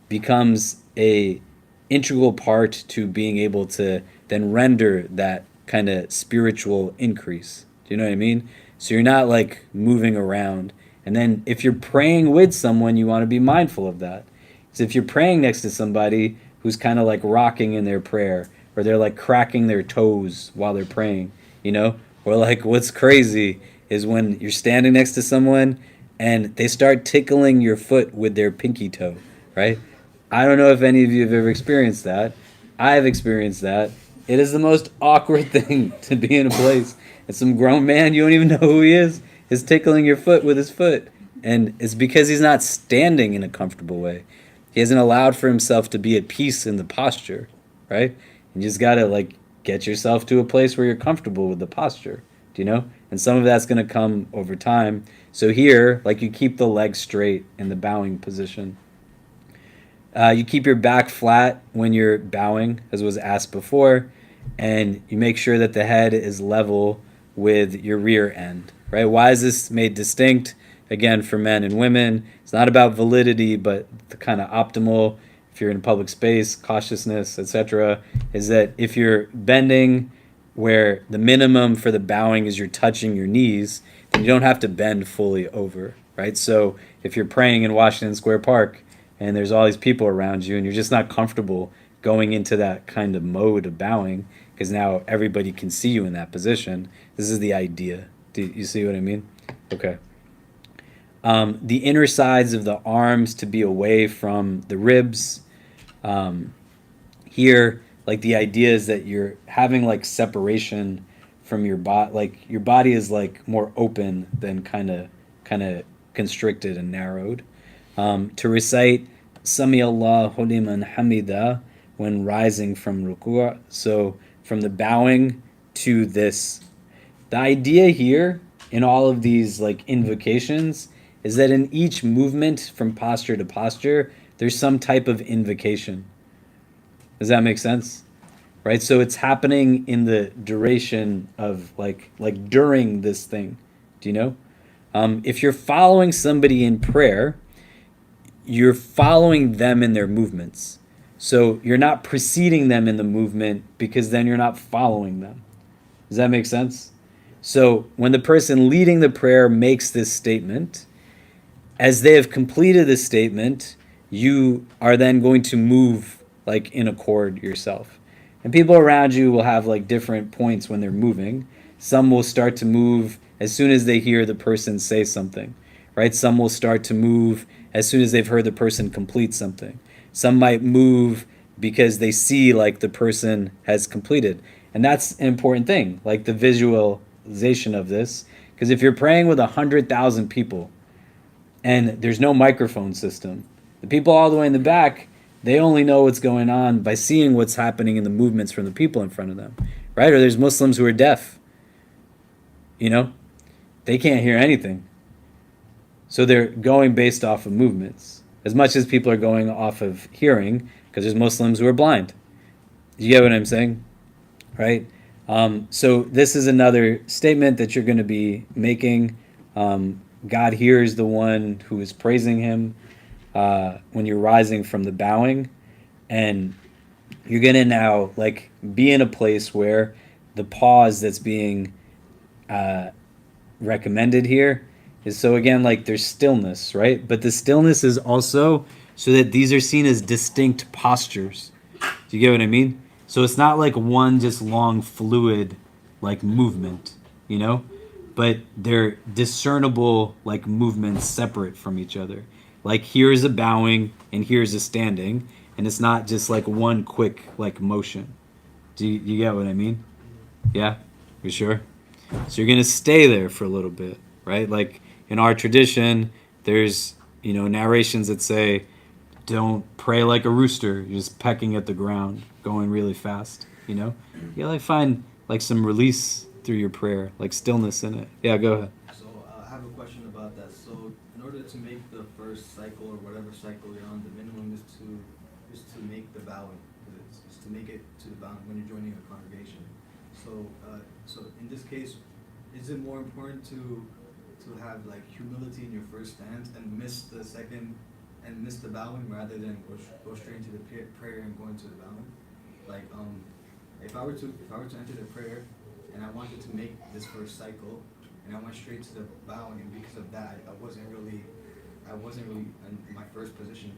becomes a integral part to being able to then render that kind of spiritual increase. Do you know what I mean? So you're not like moving around. And then if you're praying with someone, you want to be mindful of that. So if you're praying next to somebody who's kind of like rocking in their prayer, or they're like cracking their toes while they're praying, you know? Or like what's crazy is when you're standing next to someone and they start tickling your foot with their pinky toe, right? I don't know if any of you have ever experienced that. I've experienced that. It is the most awkward thing to be in a place and some grown man, you don't even know who he is tickling your foot with his foot. And it's because he's not standing in a comfortable way. He hasn't allowed for himself to be at peace in the posture, right? You just got to like get yourself to a place where you're comfortable with the posture, do you know? And some of that's going to come over time. So here, like you keep the legs straight in the bowing position. You keep your back flat when you're bowing, as was asked before, and you make sure that the head is level with your rear end, right? Why is this made distinct? Again, for men and women, it's not about validity, but the kind of optimal, if you're in a public space, cautiousness, etc., is that if you're bending where the minimum for the bowing is you're touching your knees, then you don't have to bend fully over, right? So if you're praying in Washington Square Park and there's all these people around you and you're just not comfortable going into that kind of mode of bowing because now everybody can see you in that position, this is the idea. Do you see what I mean? Okay. The inner sides of the arms to be away from the ribs. Here, like the idea is that you're having like separation from your body. Like your body is like more open than kind of constricted and narrowed. To recite Sami Allahu liman hamida when rising from ruku'. So from the bowing to this. The idea here in all of these like invocations is that in each movement from posture to posture, there's some type of invocation. Does that make sense? Right? So it's happening in the duration of like during this thing. Do you know? If you're following somebody in prayer, you're following them in their movements. So you're not preceding them in the movement because then you're not following them. Does that make sense? So when the person leading the prayer makes this statement, as they have completed this statement, you are then going to move like in accord yourself. And people around you will have like different points when they're moving. Some will start to move as soon as they hear the person say something, right? Some will start to move as soon as they've heard the person complete something. Some might move because they see like the person has completed. And that's an important thing, like the visualization of this. Because if you're praying with 100,000 people and there's no microphone system, the people all the way in the back, they only know what's going on by seeing what's happening in the movements from the people in front of them, right? Or there's Muslims who are deaf, you know? They can't hear anything. So they're going based off of movements, as much as people are going off of hearing, because there's Muslims who are blind. You get what I'm saying? Right? So this is another statement that you're going to be making. God hears the one who is praising him when you're rising from the bowing. And you're going to now like be in a place where the pause that's being recommended here is, so again, like there's stillness, right? But the stillness is also so that these are seen as distinct postures. Do you get what I mean? So it's not like one just long fluid like movement, you know? But they're discernible like movements separate from each other. Like here's a bowing and here's a standing. and it's not just like one quick like motion. Do you get what I mean? Yeah, you sure? So you're gonna stay there for a little bit, right? Like in our tradition, there's narrations that say, "Don't pray like a rooster. You're just pecking at the ground, going really fast." You like find like some release through your prayer, like stillness in it. Yeah, go ahead.
So I have a question about that. So in order to make the first cycle or whatever cycle you're on, the minimum is to make the bowing. It's to make it to the bowing when you're joining a congregation. So in this case, is it more important to have like humility in your first stance and miss the second and miss the bowing rather than go straight into the prayer and go into the bowing? Like if I were to enter the prayer and I wanted to make this first cycle and I went straight to the bowing, and because of that I wasn't really in my first position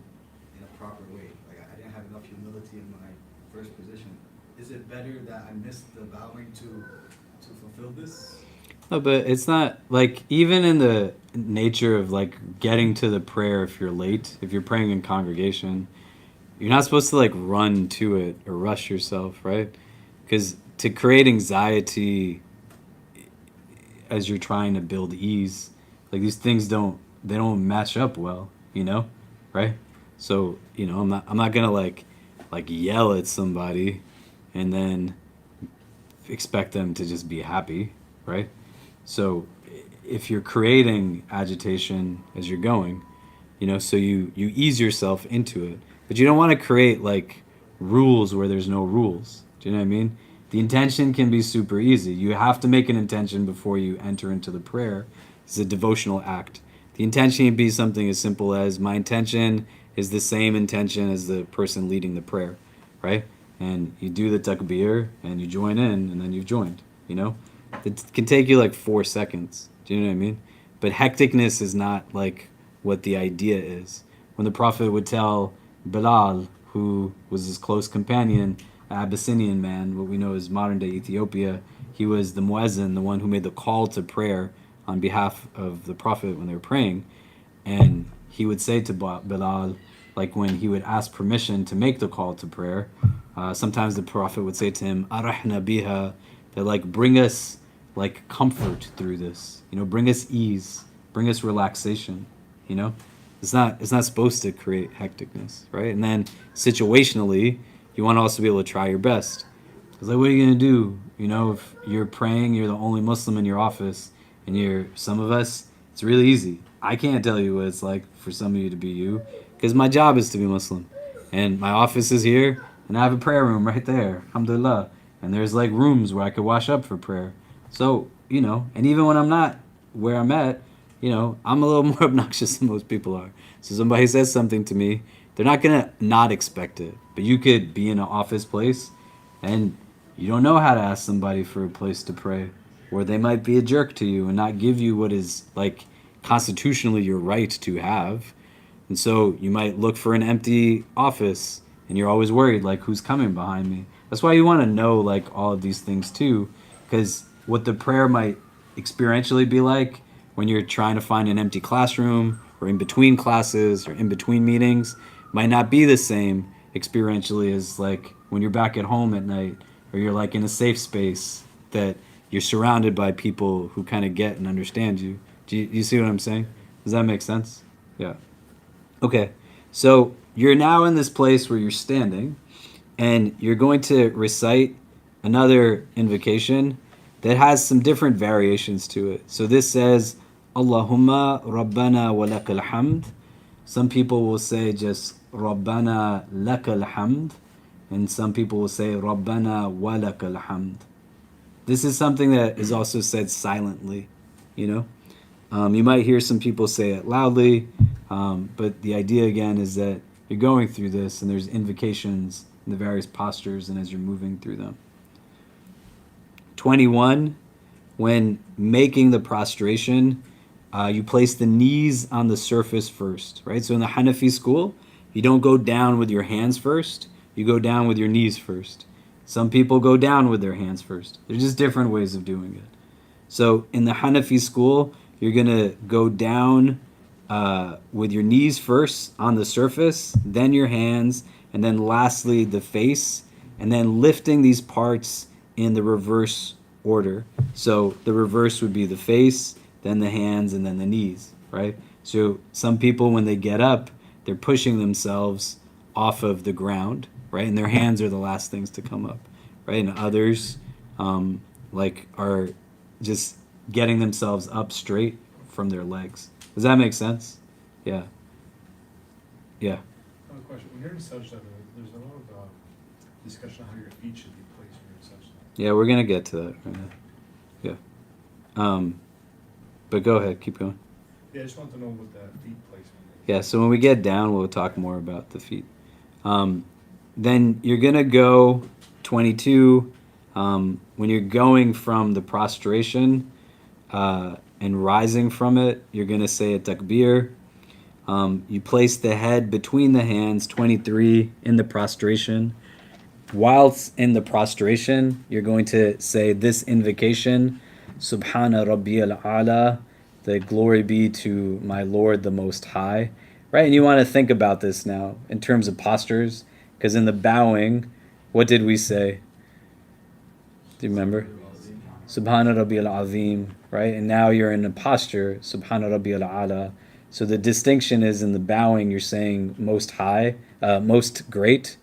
in a proper way. Like I didn't have enough humility in my first position. Is it better that I missed the bowing to fulfill this?
No, but it's not like, even in the nature of like getting to the prayer, if you're late, if you're praying in congregation, you're not supposed to like run to it or rush yourself, right? Because to create anxiety as you're trying to build ease, like these things don't match up well, right? So I'm not gonna like yell at somebody and then expect them to just be happy, right? So if you're creating agitation as you're going, so you ease yourself into it, but you don't want to create like rules where there's no rules. Do you know what I mean? The intention can be super easy. You have to make an intention before you enter into the prayer. It's a devotional act. The intention can be something as simple as, my intention is the same intention as the person leading the prayer, right? And you do the takbir and you join in, and then you've joined, It can take you like 4 seconds. Do you know what I mean? But hecticness is not like what the idea is. When the Prophet would tell Bilal, who was his close companion, an Abyssinian man, what we know as modern-day Ethiopia, he was the muezzin, the one who made the call to prayer on behalf of the Prophet when they were praying. And he would say to Bilal, like when he would ask permission to make the call to prayer, sometimes the Prophet would say to him, "Arahna biha," that like, bring us like comfort through this, bring us ease, bring us relaxation, It's not supposed to create hecticness, right? And then situationally, you want to also be able to try your best. Because like, what are you going to do? If you're praying, you're the only Muslim in your office, and some of us, it's really easy. I can't tell you what it's like for some of you to be you, because my job is to be Muslim. And my office is here, and I have a prayer room right there, alhamdulillah. And there's like rooms where I could wash up for prayer. So, and even when I'm not where I'm at, I'm a little more obnoxious than most people are. So somebody says something to me, they're not going to not expect it. But you could be in an office place and you don't know how to ask somebody for a place to pray. Or they might be a jerk to you and not give you what is like constitutionally your right to have. And so you might look for an empty office and you're always worried, like, who's coming behind me? That's why you want to know like all of these things too, because what the prayer might experientially be like when you're trying to find an empty classroom or in between classes or in between meetings might not be the same experientially as like when you're back at home at night, or you're like in a safe space that you're surrounded by people who kind of get and understand you. Do you see what I'm saying? Does that make sense? Yeah. Okay. So you're now in this place where you're standing, and you're going to recite another invocation that has some different variations to it. So this says, Allahumma Rabbana wa lakal hamd. Some people will say just Rabbana lakal hamd, and some people will say Rabbana wa lakal hamd. This is something that is also said silently, You might hear some people say it loudly, but the idea again is that you're going through this and there's invocations in the various postures and as you're moving through them. 21, when making the prostration, you place the knees on the surface first, right? So in the Hanafi school, you don't go down with your hands first, you go down with your knees first. Some people go down with their hands first. There's just different ways of doing it. So in the Hanafi school, you're going to go down with your knees first on the surface, then your hands, and then lastly the face, and then lifting these parts in the reverse order. So the reverse would be the face, then the hands, and then the knees, right? So some people, when they get up, they're pushing themselves off of the ground, right? And their hands are the last things to come up, right? And others, are just getting themselves up straight from their legs. Does that make sense? Yeah. Yeah.
I have a question. When you're in sajda, there's a lot of discussion on how your feet should be placed when you're in sajda.
Yeah, we're gonna get to that right now. Yeah. But go ahead, keep going.
Yeah, I just want to know what that feet placement is.
Yeah, so when we get down, we'll talk more about the feet. Then you're gonna go 22. When you're going from the prostration and rising from it, you're gonna say a takbir. You place the head between the hands, 23, in the prostration. Whilst in the prostration, you're going to say this invocation, Subhana Rabbi al-Ala, the glory be to my Lord the Most High. Right? And you want to think about this now in terms of postures, because in the bowing, what did we say? Do you remember? Subhana Rabbi al-Azim, right? And now you're in a posture, Subhana Rabbi al-Ala. So the distinction is in the bowing, you're saying most high, most great,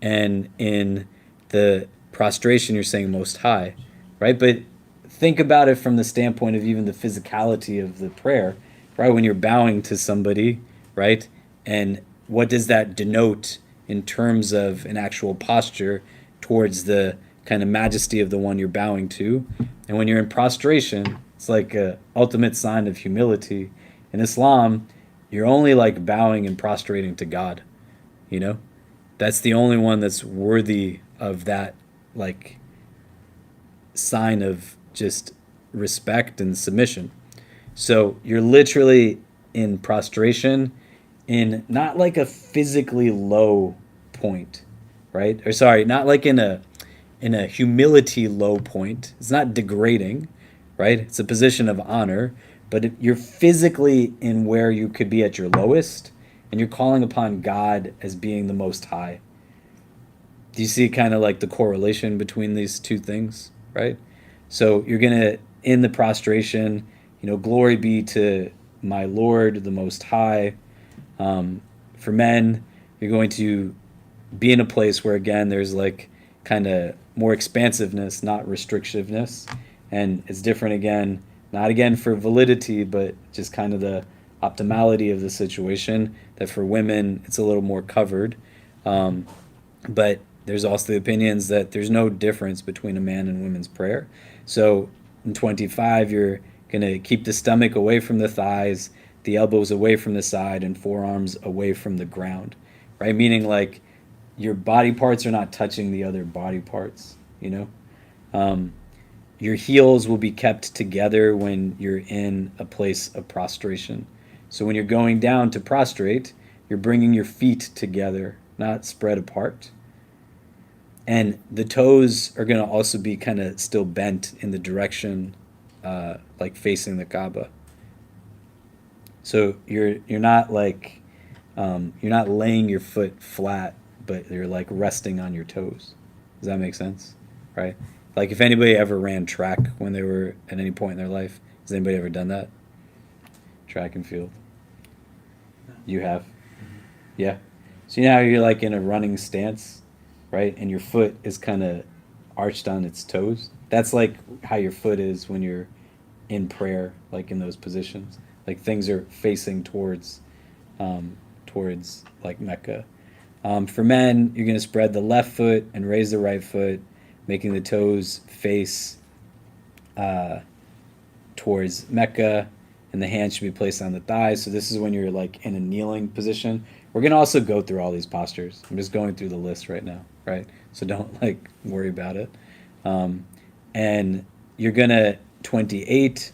and in the prostration, you're saying most high, right? But think about it from the standpoint of even the physicality of the prayer, right? When you're bowing to somebody, right? And what does that denote in terms of an actual posture towards the kind of majesty of the one you're bowing to? And when you're in prostration, it's like an ultimate sign of humility. In Islam, you're only like bowing and prostrating to God, you know? That's the only one that's worthy of that, like, sign of just respect and submission. So you're literally in prostration in not like a physically low point, right? Or sorry, not like in a humility low point. It's not degrading, right? It's a position of honor, but you're physically in where you could be at your lowest, and you're calling upon God as being the Most High. Do you see kind of like the correlation between these two things, right? So you're going to, in the prostration, glory be to my Lord, the Most High. For men, you're going to be in a place where, again, there's like kind of more expansiveness, not restrictiveness. And it's different again, not again for validity, but just kind of the optimality of the situation, that for women, it's a little more covered. But there's also the opinions that there's no difference between a man and women's prayer. So in 25, you're going to keep the stomach away from the thighs, the elbows away from the side, and forearms away from the ground, right? Meaning like your body parts are not touching the other body parts, Your heels will be kept together when you're in a place of prostration. So when you're going down to prostrate, you're bringing your feet together, not spread apart. And the toes are going to also be kind of still bent in the direction, like facing the Kaaba. So you're not like, you're not laying your foot flat, but you're like resting on your toes. Does that make sense? Right? Like if anybody ever ran track when they were at any point in their life, has anybody ever done that? Track and field. You have? Yeah. So you know how you're like in a running stance, right? And your foot is kind of arched on its toes. That's like how your foot is when you're in prayer, like in those positions. Like things are facing towards like Mecca. For men, you're going to spread the left foot and raise the right foot, making the toes face towards Mecca, and the hands should be placed on the thighs. So this is when you're like in a kneeling position. We're going to also go through all these postures. I'm just going through the list right now, right? So don't like worry about it. And you're going to, 28,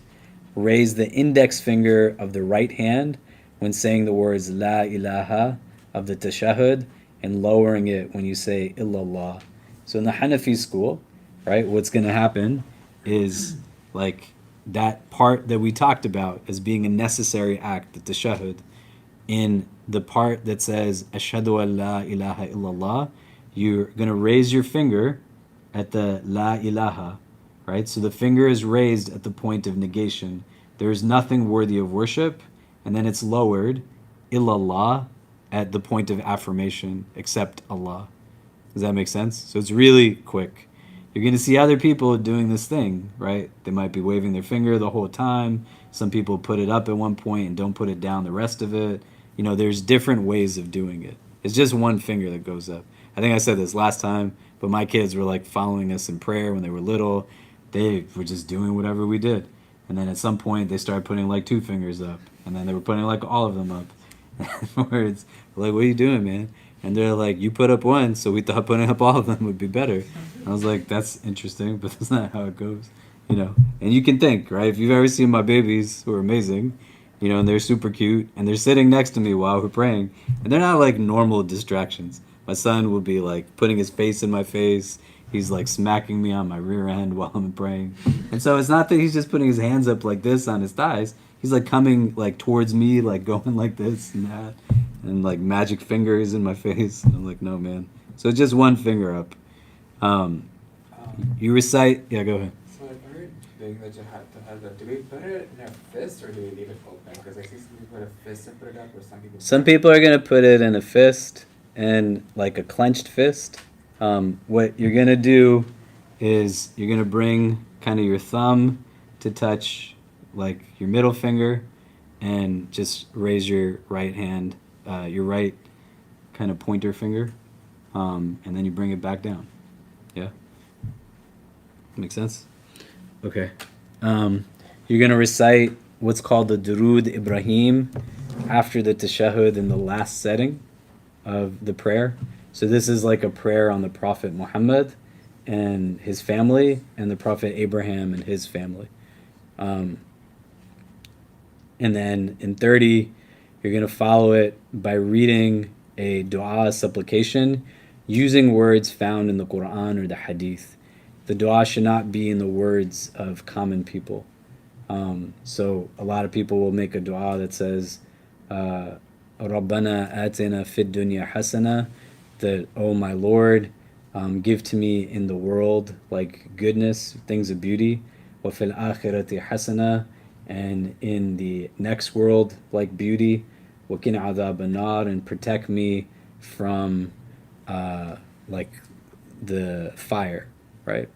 raise the index finger of the right hand when saying the words La ilaha of the tashahhud, and lowering it when you say illallah. So in the Hanafi school, right, what's going to happen is like that part that we talked about as being a necessary act, the tashahhud, in the part that says Ashhadu an la ilaha illallah, you're going to raise your finger at the la ilaha, right? So the finger is raised at the point of negation. There is nothing worthy of worship, and then it's lowered, illallah, at the point of affirmation, except Allah. Does that make sense? So it's really quick. You're going to see other people doing this thing, right? They might be waving their finger the whole time. Some people put it up at one point and don't put it down the rest of it. You know, there's different ways of doing it. It's just one finger that goes up. I think I said this last time, but my kids were like following us in prayer when they were little. They were just doing whatever we did. And then at some point they started putting like 2 fingers up. And then they were putting like all of them up. Afterwards, like, what are you doing, man? And they're like, you put up one, so we thought putting up all of them would be better. I was like, that's interesting, but that's not how it goes, you know. And you can think, right? If you've ever seen my babies, who are amazing, you know, and they're super cute, and they're sitting next to me while we're praying, and they're not like normal distractions. My son will be like putting his face in my face. He's like smacking me on my rear end while I'm praying. And so it's not that he's just putting his hands up like this on his thighs. He's like coming like towards me, like going like this and that, and like magic fingers in my face. And I'm like, no, man. So just one finger up. You recite. Yeah, go ahead.
So if we're doing the jihad, do we put it in a fist or do we leave it open? Because I see some people put a fist and put it up, or some people.
Some people are gonna put it in a fist and like a clenched fist. What you're gonna do is you're gonna bring kind of your thumb to touch like your middle finger, and just raise your right hand, your right kind of pointer finger, and then you bring it back down. Yeah? Make sense? Okay. You're going to recite what's called the Durud Ibrahim after the tashahhud in the last setting of the prayer. So this is like a prayer on the Prophet Muhammad and his family, and the Prophet Abraham and his family. And then in 30, you're going to follow it by reading a dua, supplication, using words found in the Quran or the Hadith. The dua should not be in the words of common people. So a lot of people will make a dua that says, Rabbana atina fid dunya hasana, that, oh my Lord, give to me in the world like goodness, things of beauty, wa fil akhirati hasana, and in the next world like beauty, wa qina adhab an-nar, and protect me from like the fire, right?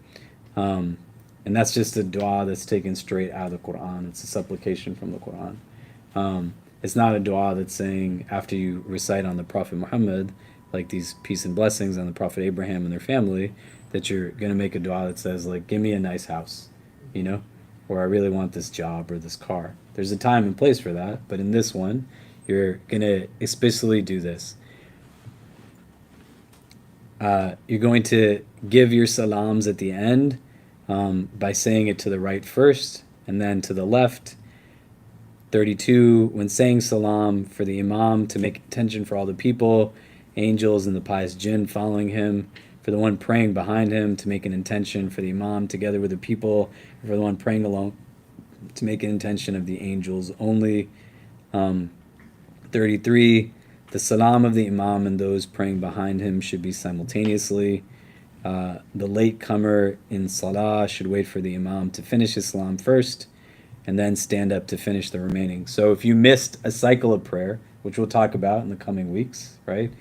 And that's just a dua that's taken straight out of the Quran. It's a supplication from the Quran. It's not a dua that's saying after you recite on the Prophet Muhammad, like these peace and blessings on the Prophet Abraham and their family, that you're going to make a dua that says like, give me a nice house, you know, or I really want this job or this car. There's a time and place for that, but in this one, you're going to explicitly do this. You're going to give your salams at the end by saying it to the right first and then to the left. 32, when saying salam, for the imam to make attention for all the people, angels and the pious jinn following him, for the one praying behind him to make an intention for the imam together with the people, and for the one praying alone to make an intention of the angels only. 33, the salam of the imam and those praying behind him should be simultaneously. The latecomer in Salah should wait for the imam to finish his salam first, and then stand up to finish the remaining. So if you missed a cycle of prayer, which we'll talk about in the coming weeks, right?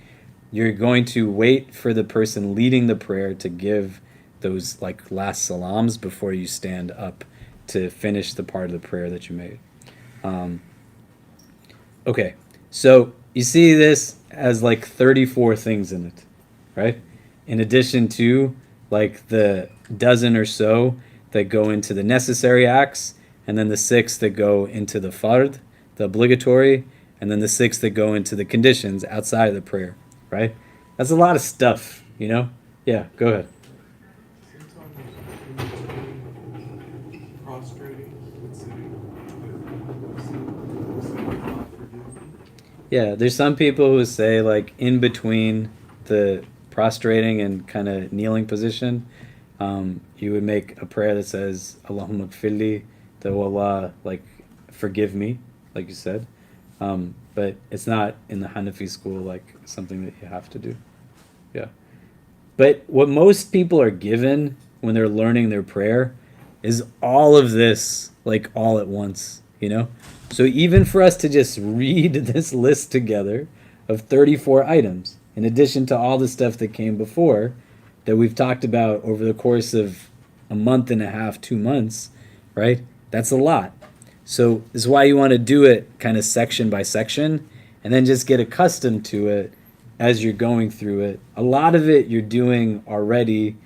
You're going to wait for the person leading the prayer to give those like last salams before you stand up to finish the part of the prayer that you made. Okay, so you see this as like 34 things in it, right? In addition to like the dozen or so that go into the necessary acts, and then the 6 that go into the fard, the obligatory, and then the 6 that go into the conditions outside of the prayer, right? That's a lot of stuff, you know? Yeah, go ahead. Yeah, there's some people who say like in between the prostrating and kind of kneeling position, you would make a prayer that says Allahumma gfirli, that Allah, like, forgive me, like you said. But it's not in the Hanafi school like something that you have to do. Yeah. But what most people are given when they're learning their prayer is all of this, like all at once, you know? So even for us to just read this list together of 34 items, in addition to all the stuff that came before that we've talked about over the course of a month and a half, 2 months, right? That's a lot. So this is why you want to do it kind of section by section and then just get accustomed to it as you're going through it. A lot of it you're doing already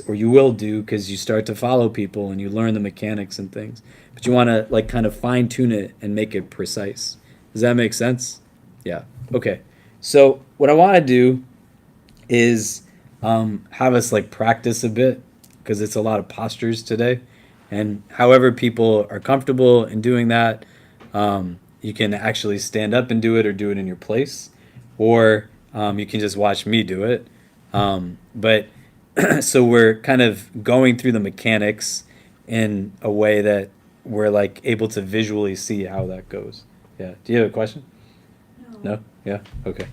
or you will do because you start to follow people and you learn the mechanics and things. But you want to like kind of fine tune it and make it precise. Does that make sense? Yeah. Okay. So what I want to do is have us like practice a bit because it's a lot of postures today. And however people are comfortable in doing that, you can actually stand up and do it or do it in your place. Or you can just watch me do it. But so we're kind of going through the mechanics in a way that we're like able to visually see how that goes. Yeah. Do you have a question? No? Yeah? Okay.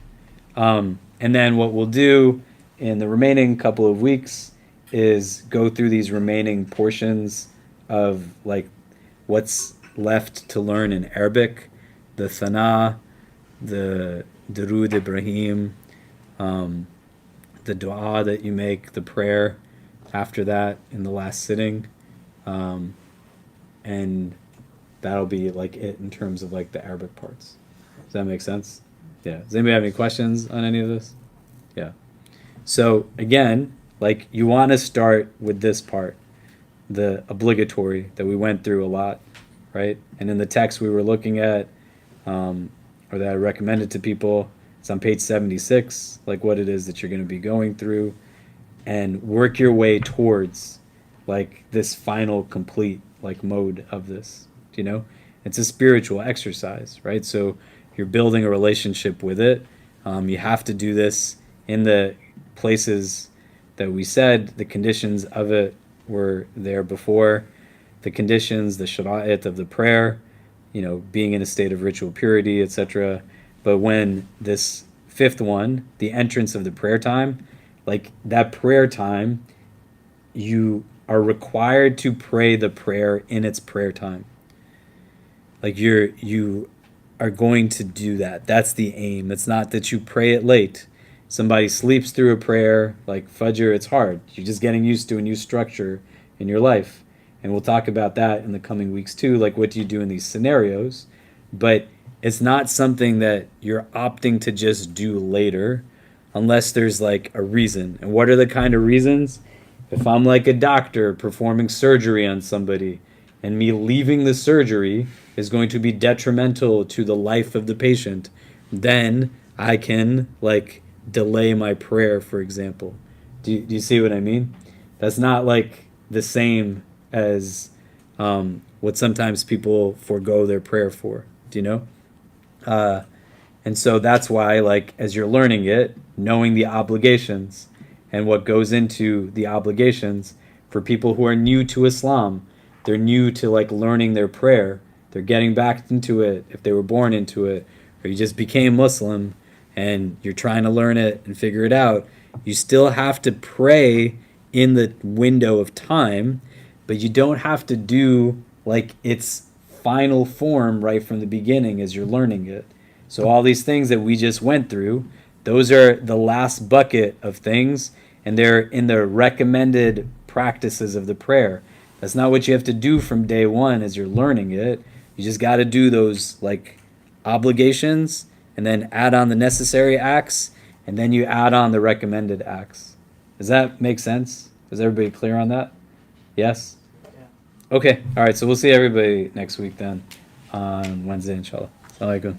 And then what we'll do in the remaining couple of weeks is go through these remaining portions of like what's left to learn in Arabic, the Thana, the Durud Ibrahim, the dua that you make, the prayer after that in the last sitting, and that'll be like it in terms of like the Arabic parts. Does that make sense? Yeah. Does anybody have any questions on any of this? Yeah. So again, like you want to start with this part, the obligatory that we went through a lot, right? And in the text we were looking at, or that I recommended to people, it's on page 76, like what it is that you're going to be going through, and work your way towards like this final complete like mode of this. You know, it's a spiritual exercise, right? So you're building a relationship with it. You have to do this in the places that we said the conditions of it were there before. The conditions, the shara'it of the prayer, you know, being in a state of ritual purity, etc. But when this fifth one, the entrance of the prayer time, like that prayer time, you are required to pray the prayer in its prayer time. Like you are going to do that. That's the aim. It's not that you pray it late. Somebody sleeps through a prayer, like Fajr, it's hard. You're just getting used to a new structure in your life. And we'll talk about that in the coming weeks too, like what do you do in these scenarios. But it's not something that you're opting to just do later unless there's like a reason. And what are the kind of reasons? If I'm like a doctor performing surgery on somebody and me leaving the surgery is going to be detrimental to the life of the patient, then I can like delay my prayer, for example. Do you see what I mean? That's not like the same as what sometimes people forego their prayer for. Do you know? And so that's why, like, as you're learning it, knowing the obligations and what goes into the obligations for people who are new to Islam, they're new to like learning their prayer. They're getting back into it if they were born into it, or you just became Muslim and you're trying to learn it and figure it out. You still have to pray in the window of time, but you don't have to do like its final form right from the beginning as you're learning it. So all these things that we just went through, those are the last bucket of things, and they're in the recommended practices of the prayer. That's not what you have to do from day one as you're learning it. You just got to do those like obligations and then add on the necessary acts, and then you add on the recommended acts. Does that make sense? Is everybody clear on that? Yes? Yeah. Okay. All right. So we'll see everybody next week then on Wednesday, inshallah. Assalamu alaikum.